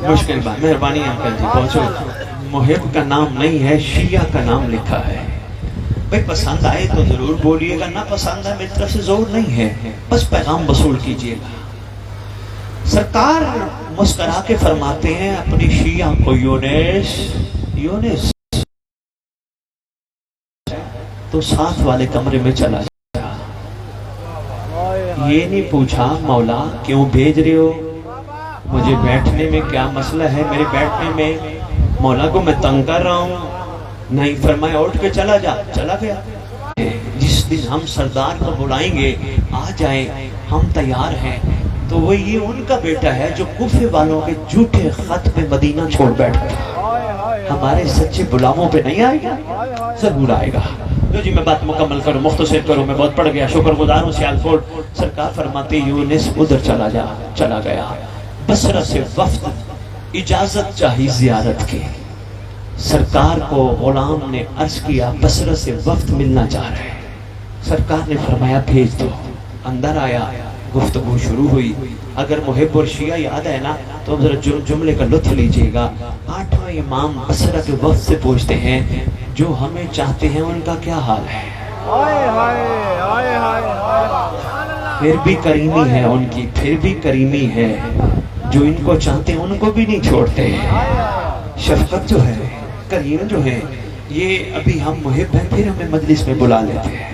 مشکل بات، مہربانی انکل جی پہنچو۔ محب کا نام نہیں ہے، شیعہ کا نام لکھا ہے۔ بھئی پسند آئے تو ضرور بولیے گا، نہ پسند آئے میری طرف سے زور نہیں ہے، بس پیغام وصول کیجئے گا۔ سرکار مسکرا کے فرماتے ہیں اپنی شیعہ کو، یونس یونس تو ساتھ والے کمرے میں چلا جا۔ یہ نہیں پوچھا مولا کیوں بھیج رہے ہو، مجھے بیٹھنے میں کیا مسئلہ ہے، میرے بیٹھنے میں مولا کو میں تنگ کر رہا ہوں، نہیں فرمایا اٹھ کے چلا جا، چلا گیا۔ جس دن ہم سردار کو بلائیں گے آ جائیں، ہم تیار ہیں، تو وہ یہ ان کا بیٹا ہے جو کوفے والوں کے جھوٹے خط پہ مدینہ چھوڑ بیٹھا تھا، ہمارے سچے غلاموں پہ نہیں آئے گا، ضرور آئے گا۔ جو جی میں بات مکمل کروں، مختصر کروں، میں بہت پڑھ گیا، شکر گزار ہوں سیالکوٹ۔ سرکار فرماتے یونس ادھر چلا جا، چلا گیا۔ بصرہ سے وفد اجازت چاہی زیارت کی، سرکار کو غلام نے عرض کیا بصرہ سے وفد ملنا چاہ رہے ہیں۔ سرکار نے فرمایا بھیج دو۔ اندر آیا، گفتگو شروع ہوئی۔ اگر محب اور شیعہ یاد ہے نا تو ذرا جملے کا لطف لیجئے گا۔ 8واں امام بصرہ کے وفد سے پوچھتے ہیں جو ہمیں چاہتے ہیں ان کا کیا حال ہے؟ پھر بھی کریمی ہے ان کی، پھر بھی کریمی ہے، جو ان کو چاہتے ہیں ان کو بھی نہیں چھوڑتے۔ شفقت جو ہے، کریم جو ہے، یہ ابھی ہم محب ہیں پھر ہمیں مجلس میں بلا لیتے ہیں،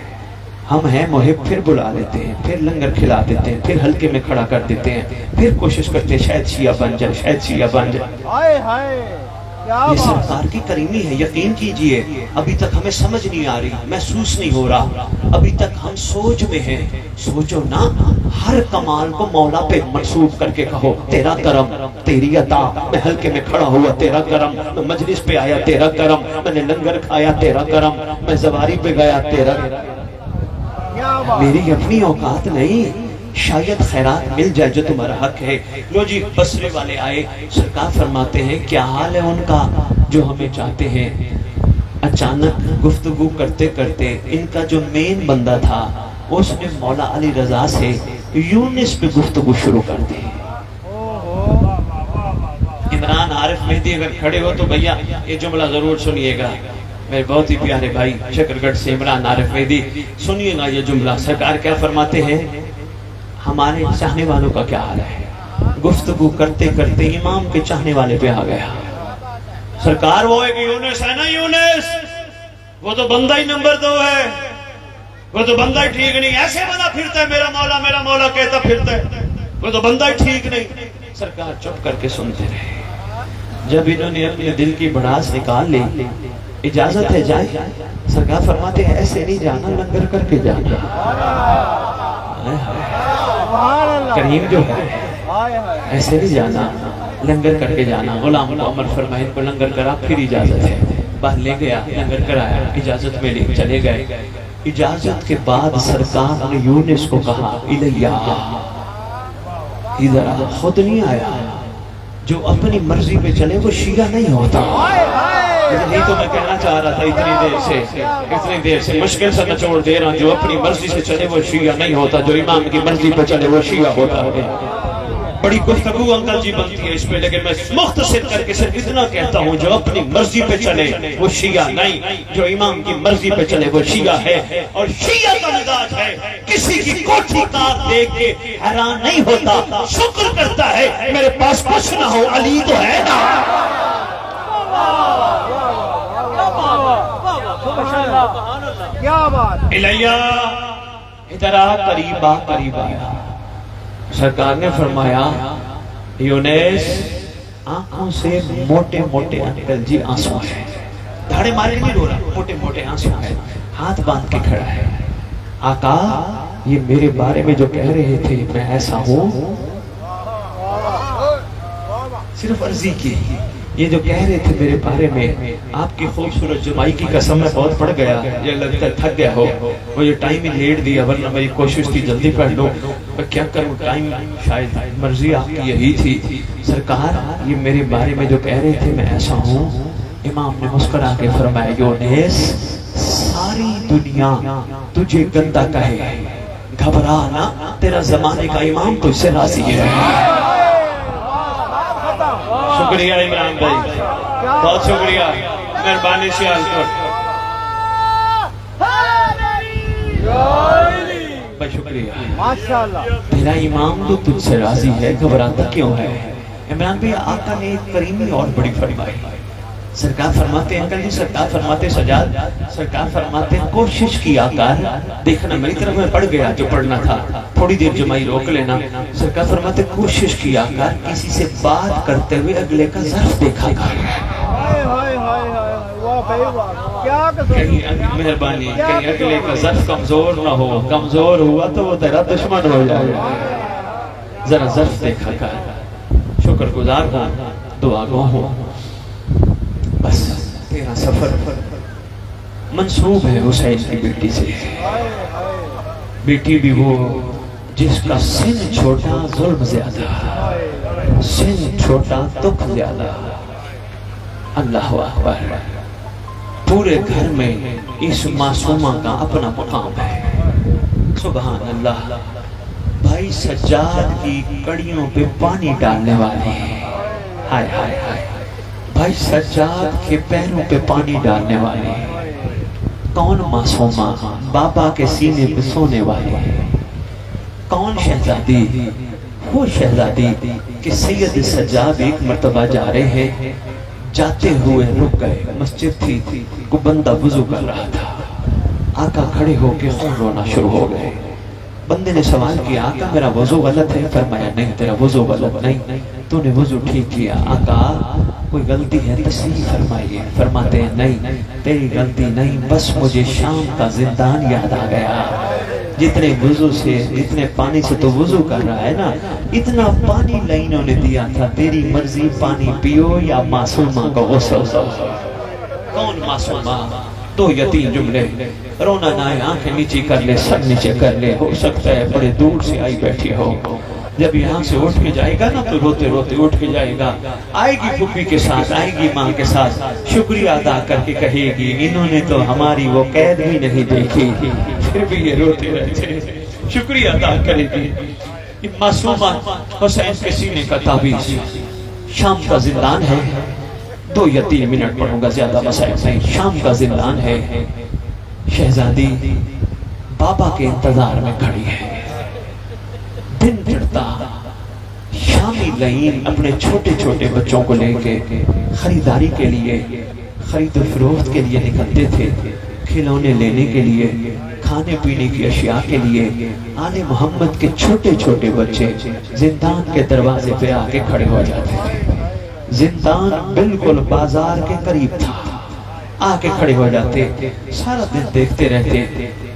ہم ہیں محب پھر بلا لیتے ہیں، پھر لنگر کھلا دیتے ہیں، پھر حلقے میں کھڑا کر دیتے ہیں، پھر کوشش کرتے ہیں شاید شیعہ بن جائے، شاید شیعہ بن جائے۔ یہ سرکار کی کریمی ہے، یقین کیجئے ابھی تک ہمیں سمجھ نہیں آ رہی، محسوس نہیں ہو رہا، ابھی تک ہم سوچ میں ہیں۔ سوچو نا، ہر کمال کو مولا پہ منسوب کر کے کہو تیرا کرم، تیری عطا، میں حلقے میں کھڑا ہوا تیرا کرم، میں مجلس پہ آیا تیرا کرم، میں نے لنگر کھایا تیرا کرم، میں زواری پہ گیا تیرا کرم۔ میری اپنی اوقات نہیں، شاید خیرات مل جائے جو تمہارا حق ہے۔ لو جی بصرے والے آئے، سرکار فرماتے ہیں کیا حال ہے ان کا جو ہمیں چاہتے ہیں؟ اچانک گفتگو کرتے کرتے ان کا جو مین بندہ تھا اس نے مولا علی رضا سے یونس پہ گفتگو شروع کر دی۔ عمران عارف مہدی اگر کھڑے ہو تو بھیا یہ جملہ ضرور سنیے گا، میرے بہت ہی پیارے بھائی شکرگڑھ سے عمران عارف مہدی، سنیے گا یہ جملہ۔ سرکار کیا فرماتے ہیں ہمارے چاہنے والوں کا کیا حال ہے؟ گفتگو کرتے کرتے امام کے چاہنے والے پہ آ گیا۔ سرکار وہ ایک یونس ہے نا، یونس وہ تو بندہ ہی نمبر 2 ہے، وہ تو بندہ ہی ٹھیک نہیں، ایسے بنا پھرتا ہے میرا مولا کہتا پھرتا ہے، وہ تو بندہ ہی ٹھیک نہیں۔ سرکار چپ کر کے سنتے رہے۔ جب انہوں نے اپنے دل کی بڑاس نکال لی، اجازت ہے جائیں؟ سرکار فرماتے ہیں ایسے نہیں جانا، لنگر کر کے جانا۔ کریم جو ہے ایسے نہیں جانا، لنگر کر کے جانا۔ غلام کو عمر فرمائے ان کو لنگر کرا، پھر اجازت ہے، باہر لے گیا، لنگر کرایا، اجازت ملی، چلے گئے۔ اجازت کے بعد سرکار نے یونس کو کہا الیہ، ادھر خود نہیں آیا۔ جو اپنی مرضی پہ چلے وہ شیعہ نہیں ہوتا۔ یہی تو میں کہنا چاہ رہا تھا اتنی دیر سے مشکل سے نچوڑ دے رہا ہوں، جو اپنی مرضی سے چلے وہ شیعہ نہیں ہوتا، جو امام کی مرضی پہ چلے وہ شیعہ ہوتا ہے۔ بڑی گفتگو انکل جی بنتی ہے اس پہ، لیکن میں مختصر کر کے صرف اتنا کہتا ہوں، جو اپنی مرضی پہ چلے وہ شیعہ نہیں، جو امام کی مرضی پہ چلے وہ شیعہ ہے۔ اور شیعہ کا مزاج ہے کسی کی کوٹھی کار دیکھ کے حیران نہیں ہوتا، شکر کرتا ہے میرے پاس کچھ نہ ہو علی تو ہے نا۔ کیا بات، الیہ ادھر آ، قریب آ، قریب آیا۔ سرکار نے فرمایا یونس آنکھوں سے موٹے موٹے انکل جی آنسو ہیں، دھاڑے مارے نہیں رو رہا، موٹے موٹے آنسو ہیں، ہاتھ باندھ کے کھڑا ہے۔ آقا یہ میرے بارے میں جو کہہ رہے تھے میں ایسا ہوں، صرف عرضی کی، یہ جو کہہ رہے تھے میرے بارے میں، آپ کی خوبصورت جمائی کی قسم میں بہت پڑ گیا، یہ لگتا ہے تھک گیا ہو، وہ یہ ٹائم ہی لیٹ دیا، ورنہ میری کوشش تھی جلدی پڑھ لو، میں کیا کروں، ٹائم شاید مرضی آپ کی یہی تھی۔ سرکار یہ میرے بارے میں جو کہہ رہے تھے میں ایسا ہوں۔ امام نے مسکرا کے فرمایا یونس ساری دنیا تجھے گندا کہے گھبرا نہ، تیرا زمانے کا امام تجھ سے راضی ہے۔ شکریہ عمران بھائی، بہت شکریہ، مہربانی سے بھائی شکریہ۔ ماشاءاللہ تیرا امام تو تجھ سے راضی ہے، گھبراتا کیوں ہے؟ عمران بھائی آقا نے ایک کریمی اور بڑی فرمائی، سرکار فرماتے ہیں انکل جی، سرکار فرماتے سجاد، سرکار فرماتے کوشش کیا کر، دیکھنا میری طرف میں پڑھ گیا جو پڑھنا تھا، تھوڑی دیر جمائی روک لینا۔ سرکار فرماتے کوشش کیا کر کسی سے بات کرتے ہوئے اگلے کا ظرف دیکھا کر، کہیں مہربانی کہیں اگلے کا ظرف کمزور نہ ہو، کمزور ہوا تو وہ تیرا دشمن ہو جائے، ذرا ظرف دیکھا کر، شکر گزار ہوں، دعا گو ہوں۔ بس تیرا سفر منسوب ہے حسین کی بیٹی سے، بیٹی بھی وہ جس کا سن چھوٹا ظلم زیادہ، سن چھوٹا دکھ زیادہ۔ اللہ اکبر، پورے گھر میں اس معصومہ کا اپنا مقام ہے، سبحان اللہ۔ بھائی سجاد کی کڑیوں پہ پانی ڈالنے والے ہیں، ہائے ہائے ہائے، بھائی سجاد کے پیروں پہ پانی ڈالنے والے ہیں، کون معصومہ بابا کے سینے پہ سونے والے ہیں، کون شہزادی؟ وہ شہزادی کہ سید سجاد ایک مرتبہ جا رہے ہیں، جاتے ہوئے رک گئے، مسجد تھی، کو بندہ وضو کر رہا تھا، آقا کھڑے ہو کے خون رونا شروع ہو گئے۔ بندے نے سوال کیا آقا میرا وضو غلط ہے؟ فرمایا نہیں تیرا وضو غلط نہیں، تو نے وضو ٹھیک کیا۔ آقا کوئی غلطی ہے تصحیح فرمائیے، فرماتے ہیں نہیں تیری غلطی نہیں، بس مجھے شام کا زندان یاد آ گیا، جتنے وضو سے جتنے پانی سے تو وضو کر رہا ہے نا، اتنا پانی لائنوں نے دیا تھا، تیری مرضی پانی پیو یا معصومہ کا غسل۔ کون معصومہ؟ دو یا تین جملے، رونا نہ ہے، آنکھیں نیچی کر لے، سر نیچے کر لے، ہو سکتا ہے بڑے دور سے آئی بیٹھی ہو، جب یہاں سے اٹھ کے جائے گا نا تو روتے روتے اٹھ کے جائے گا، آئے گی پھوپھی کے ساتھ، آئے گی ماں کے ساتھ، شکریہ ادا کر کے کہے گی انہوں نے تو ہماری وہ قید بھی نہیں دیکھی، پھر بھی یہ روتے رہتے، شکریہ ادا کرے گی۔ یہ معصومہ حسین کے سینے کا تعویذ، شام کا زندان ہے، 2 یا 3 منٹ پڑھوں گا، زیادہ مسائل نہیں، شام کا زندان ہے، شہزادی بابا کے انتظار میں کھڑی ہے، دن چڑھتا، شامی لائن اپنے چھوٹے چھوٹے بچوں کو لے کے خریداری کے لیے، خرید و فروخت کے لیے نکلتے تھے، کھلونے لینے کے لیے، کھانے پینے کی اشیاء کے لیے۔ آل محمد کے چھوٹے چھوٹے بچے زندان کے دروازے پہ آ کے کھڑے ہو جاتے تھے، زندان بالکل بازار کے قریب تھا، آ کے کھڑے ہو جاتے، سارا دن دیکھتے رہتے،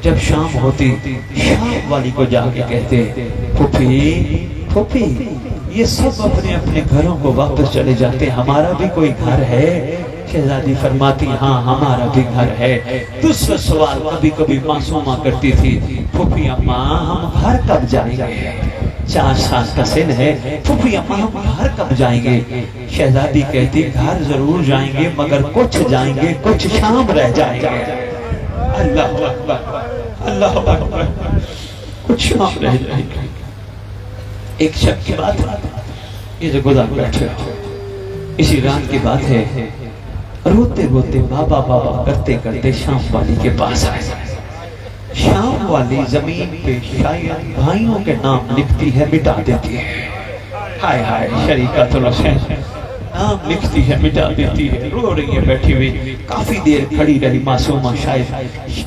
جب شام ہوتی شام والی کو جا کے کہتے پھوپھی پھوپھی یہ سب اپنے اپنے گھروں کو واپس چلے جاتے، ہمارا بھی کوئی گھر ہے؟ شہزادی فرماتی ہاں ہمارا بھی گھر ہے۔ دوسرا سوال کبھی کبھی معصومہ کرتی تھی، پھوپھی اماں ہم گھر کب جائیں گے؟ 4 سال کا سن ہے، پھوپھی اماں ہم گھر کب جائیں گے؟ شہزادی کہتی گھر ضرور جائیں گے مگر کچھ جائیں گے، کچھ شام رہ جائیں گے۔ اللہ اکبر، اللہ اکبر، کچھ شام رہ جائیں گے۔ ایک شب کی بات ہے، یہ جو گزار بیٹھے اسی رات کی بات ہے، روتے روتے بابا بابا کرتے کرتے شام والی کے پاس آئے۔ شام والی زمین پہ شاید بھائیوں کے نام لکھتی ہے، مٹا دیتی ہے۔ ہائے ہائے شریکۃ الحسین نام لکھتی ہے، مٹا دیتی ہے، رو رہی ہے بیٹھی ہوئی۔ کافی دیر کھڑی رہی معصومہ، شاید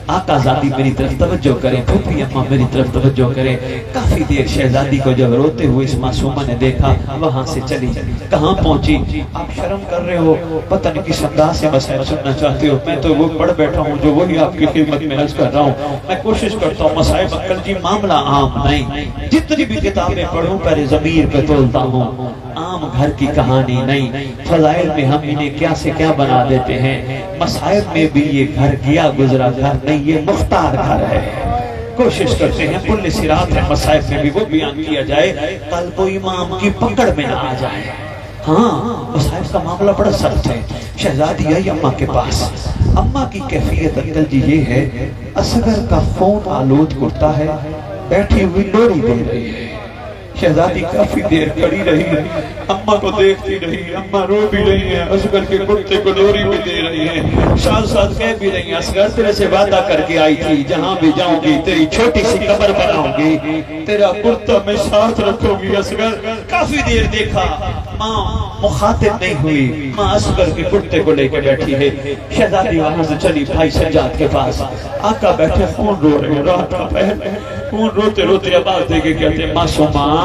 آقا زادی میری طرف توجہ کریں، پھوپھی اماں میری طرف توجہ کریں۔ کافی دیر شہزادی کو جب روتے ہوئے اس معصومہ نے دیکھا، وہاں سے چلی۔ کہاں پہنچی؟ آپ شرم کر رہے ہو، پتہ نہیں کس انداز سے مسائل سننا چاہتے ہو، میں تو وہ پڑھ بیٹھا ہوں جو وہی آپ کی خدمت میں عرض کر رہا ہوں۔ میں کوشش کرتا ہوں مسائل بکل جی معاملہ عام نہیں، جتنی بھی کتابیں پڑھوں پہلے ضمیر پہ تولتا ہوں، عام گھر کی کہانی نہیں۔ فضائل میں ہم انہیں کیا سے کیا بنا دیتے ہیں، مصائب میں بھی یہ گھر گیا گزرا گھر نہیں، یہ مختار گھر ہے۔ کوشش کرتے ہیں پل صراط ہے، مصائب میں بھی وہ بیان کیا جائے، قلب و امام کی پکڑ میں نہ آ جائے۔ ہاں مصائب کا معاملہ بڑا سخت ہے۔ شہزادی آئی اماں کے پاس، اماں کی کیفیت انکل جی یہ ہے، اصغر کا فون آلود کرتا ہے، بیٹھی ہوئی لوری دے رہی ہے۔ شہزادی کافی دیر کھڑی رہی، اماں کو دیکھتی رہی، اماں رو بھی رہی ہیں، اصغر کے کرتے کو لوری بھی دے رہی ہیں، ساتھ ساتھ کہہ بھی رہی ہیں اصغر تیرے سے وعدہ کر کے آئی تھی، جہاں بھی جاؤں گی تیری چھوٹی سی قبر بناؤں گی، تیرا کرتا میں ساتھ رکھوں گی اصغر۔ کافی دیر دیکھا، ماں مخاطب نہیں ہوئی، ماں اصغر کے کرتے کو لے کے بیٹھی ہے۔ شہزادی وہاں سے چلی بھائی سجاد کے پاس، آقا بیٹھے خون رو رہے، رات کا پہر خون روتے روتے آواز دے کے کہتے ہیں معصومہ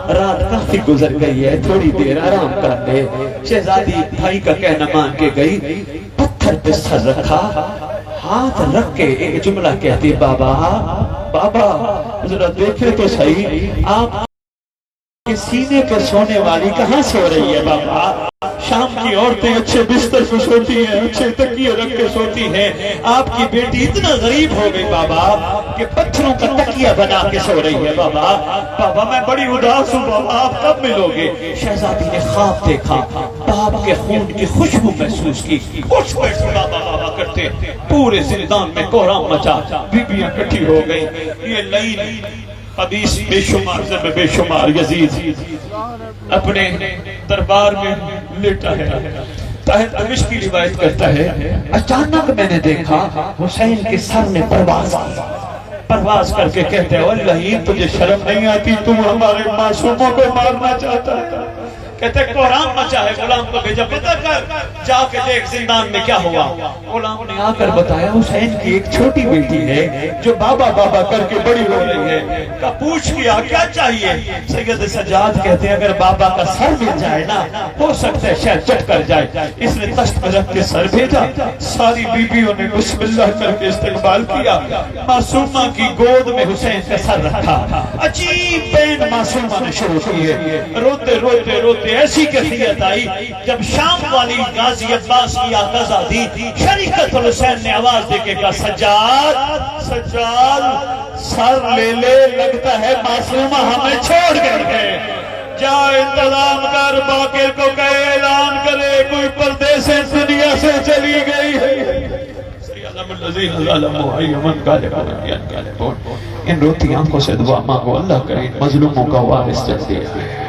رات کافی گزر گئی ہے، تھوڑی دیر آرام کر لے۔ شہزادی بھائی کا کہنا مان کے گئی، پتھر پہ سر رکھا، ہاتھ رکھ کے ایک جملہ کہتی، بابا بابا ذرا دیکھے تو صحیح آپ کے سینے پر سونے والی کہاں سو رہی ہے بابا؟ شام کی عورتیں اچھے بستر پہ سوتی ہیں، اچھے تکیے رکھ کے سوتی ہیں، آپ کی بیٹی اتنا غریب ہو گئی بابا کہ پتھروں کا تکیہ بنا کے سو رہی ہے بابا۔ بابا میں بڑی اداس ہوں بابا، آپ کب ملوگے؟ شہزادی نے خواب دیکھا، باپ کے خون کی خوشبو محسوس کی، کچھ بیٹھ بابا بابا کرتے، پورے زندان میں کوہرام مچا، بیبیاں کٹھی ہو گئی۔ یہ لئی حدیث بے شمار ضرب بے شمار یزید اپنے دربار میں لیٹا ہے، طاہر دمشق کی روایت کرتا ہے، اچانک میں نے دیکھا حسین کے سر نے پرواز کر کے کہتے ہیں اللہ تجھے شرم نہیں آتی، تم ہمارے معصوموں کو مارنا چاہتا ہے؟ کہتے ہیں قرآن مچا ہے، غلام کو بھیجا پتہ کر، جا کے دیکھ زندان میں کیا ہوا۔ غلام نے آ کر بتایا حسین کی ایک چھوٹی بیٹی ہے جو بابا بابا کر کے بڑی ہو رہی ہے۔ کا پوچھ کیا کیا چاہیے؟ سید سجاد کہتے ہیں اگر بابا کا سر مل جائے نا ہو سکتا ہے شاید چٹ کر جائے۔ اس نے تخت پر رکھ کے سر بھیجا، ساری بیویوں نے بسم اللہ کر کے استقبال کیا، معصومہ کی گود میں حسین کا سر رکھا، عجیب بین معصومہ نے شروع کی ہے، روتے روتے روتے ایسی کیفیت آئی جب شام والی غازی عباس کی آقازادی شریکۃ الحسین نے آواز دے کے کہا سجاد سجاد سر لے لے، لگتا ہے معصومہ ہمیں چھوڑ گئے، جا انتظام کر، باقر کو کہے اعلان کرے کوئی پردیس دنیا سے چلی گئی ہے۔ ان روتی آنکھوں سے دعا مانگو، اللہ کرے مظلوموں کا وارث جلدی آئے۔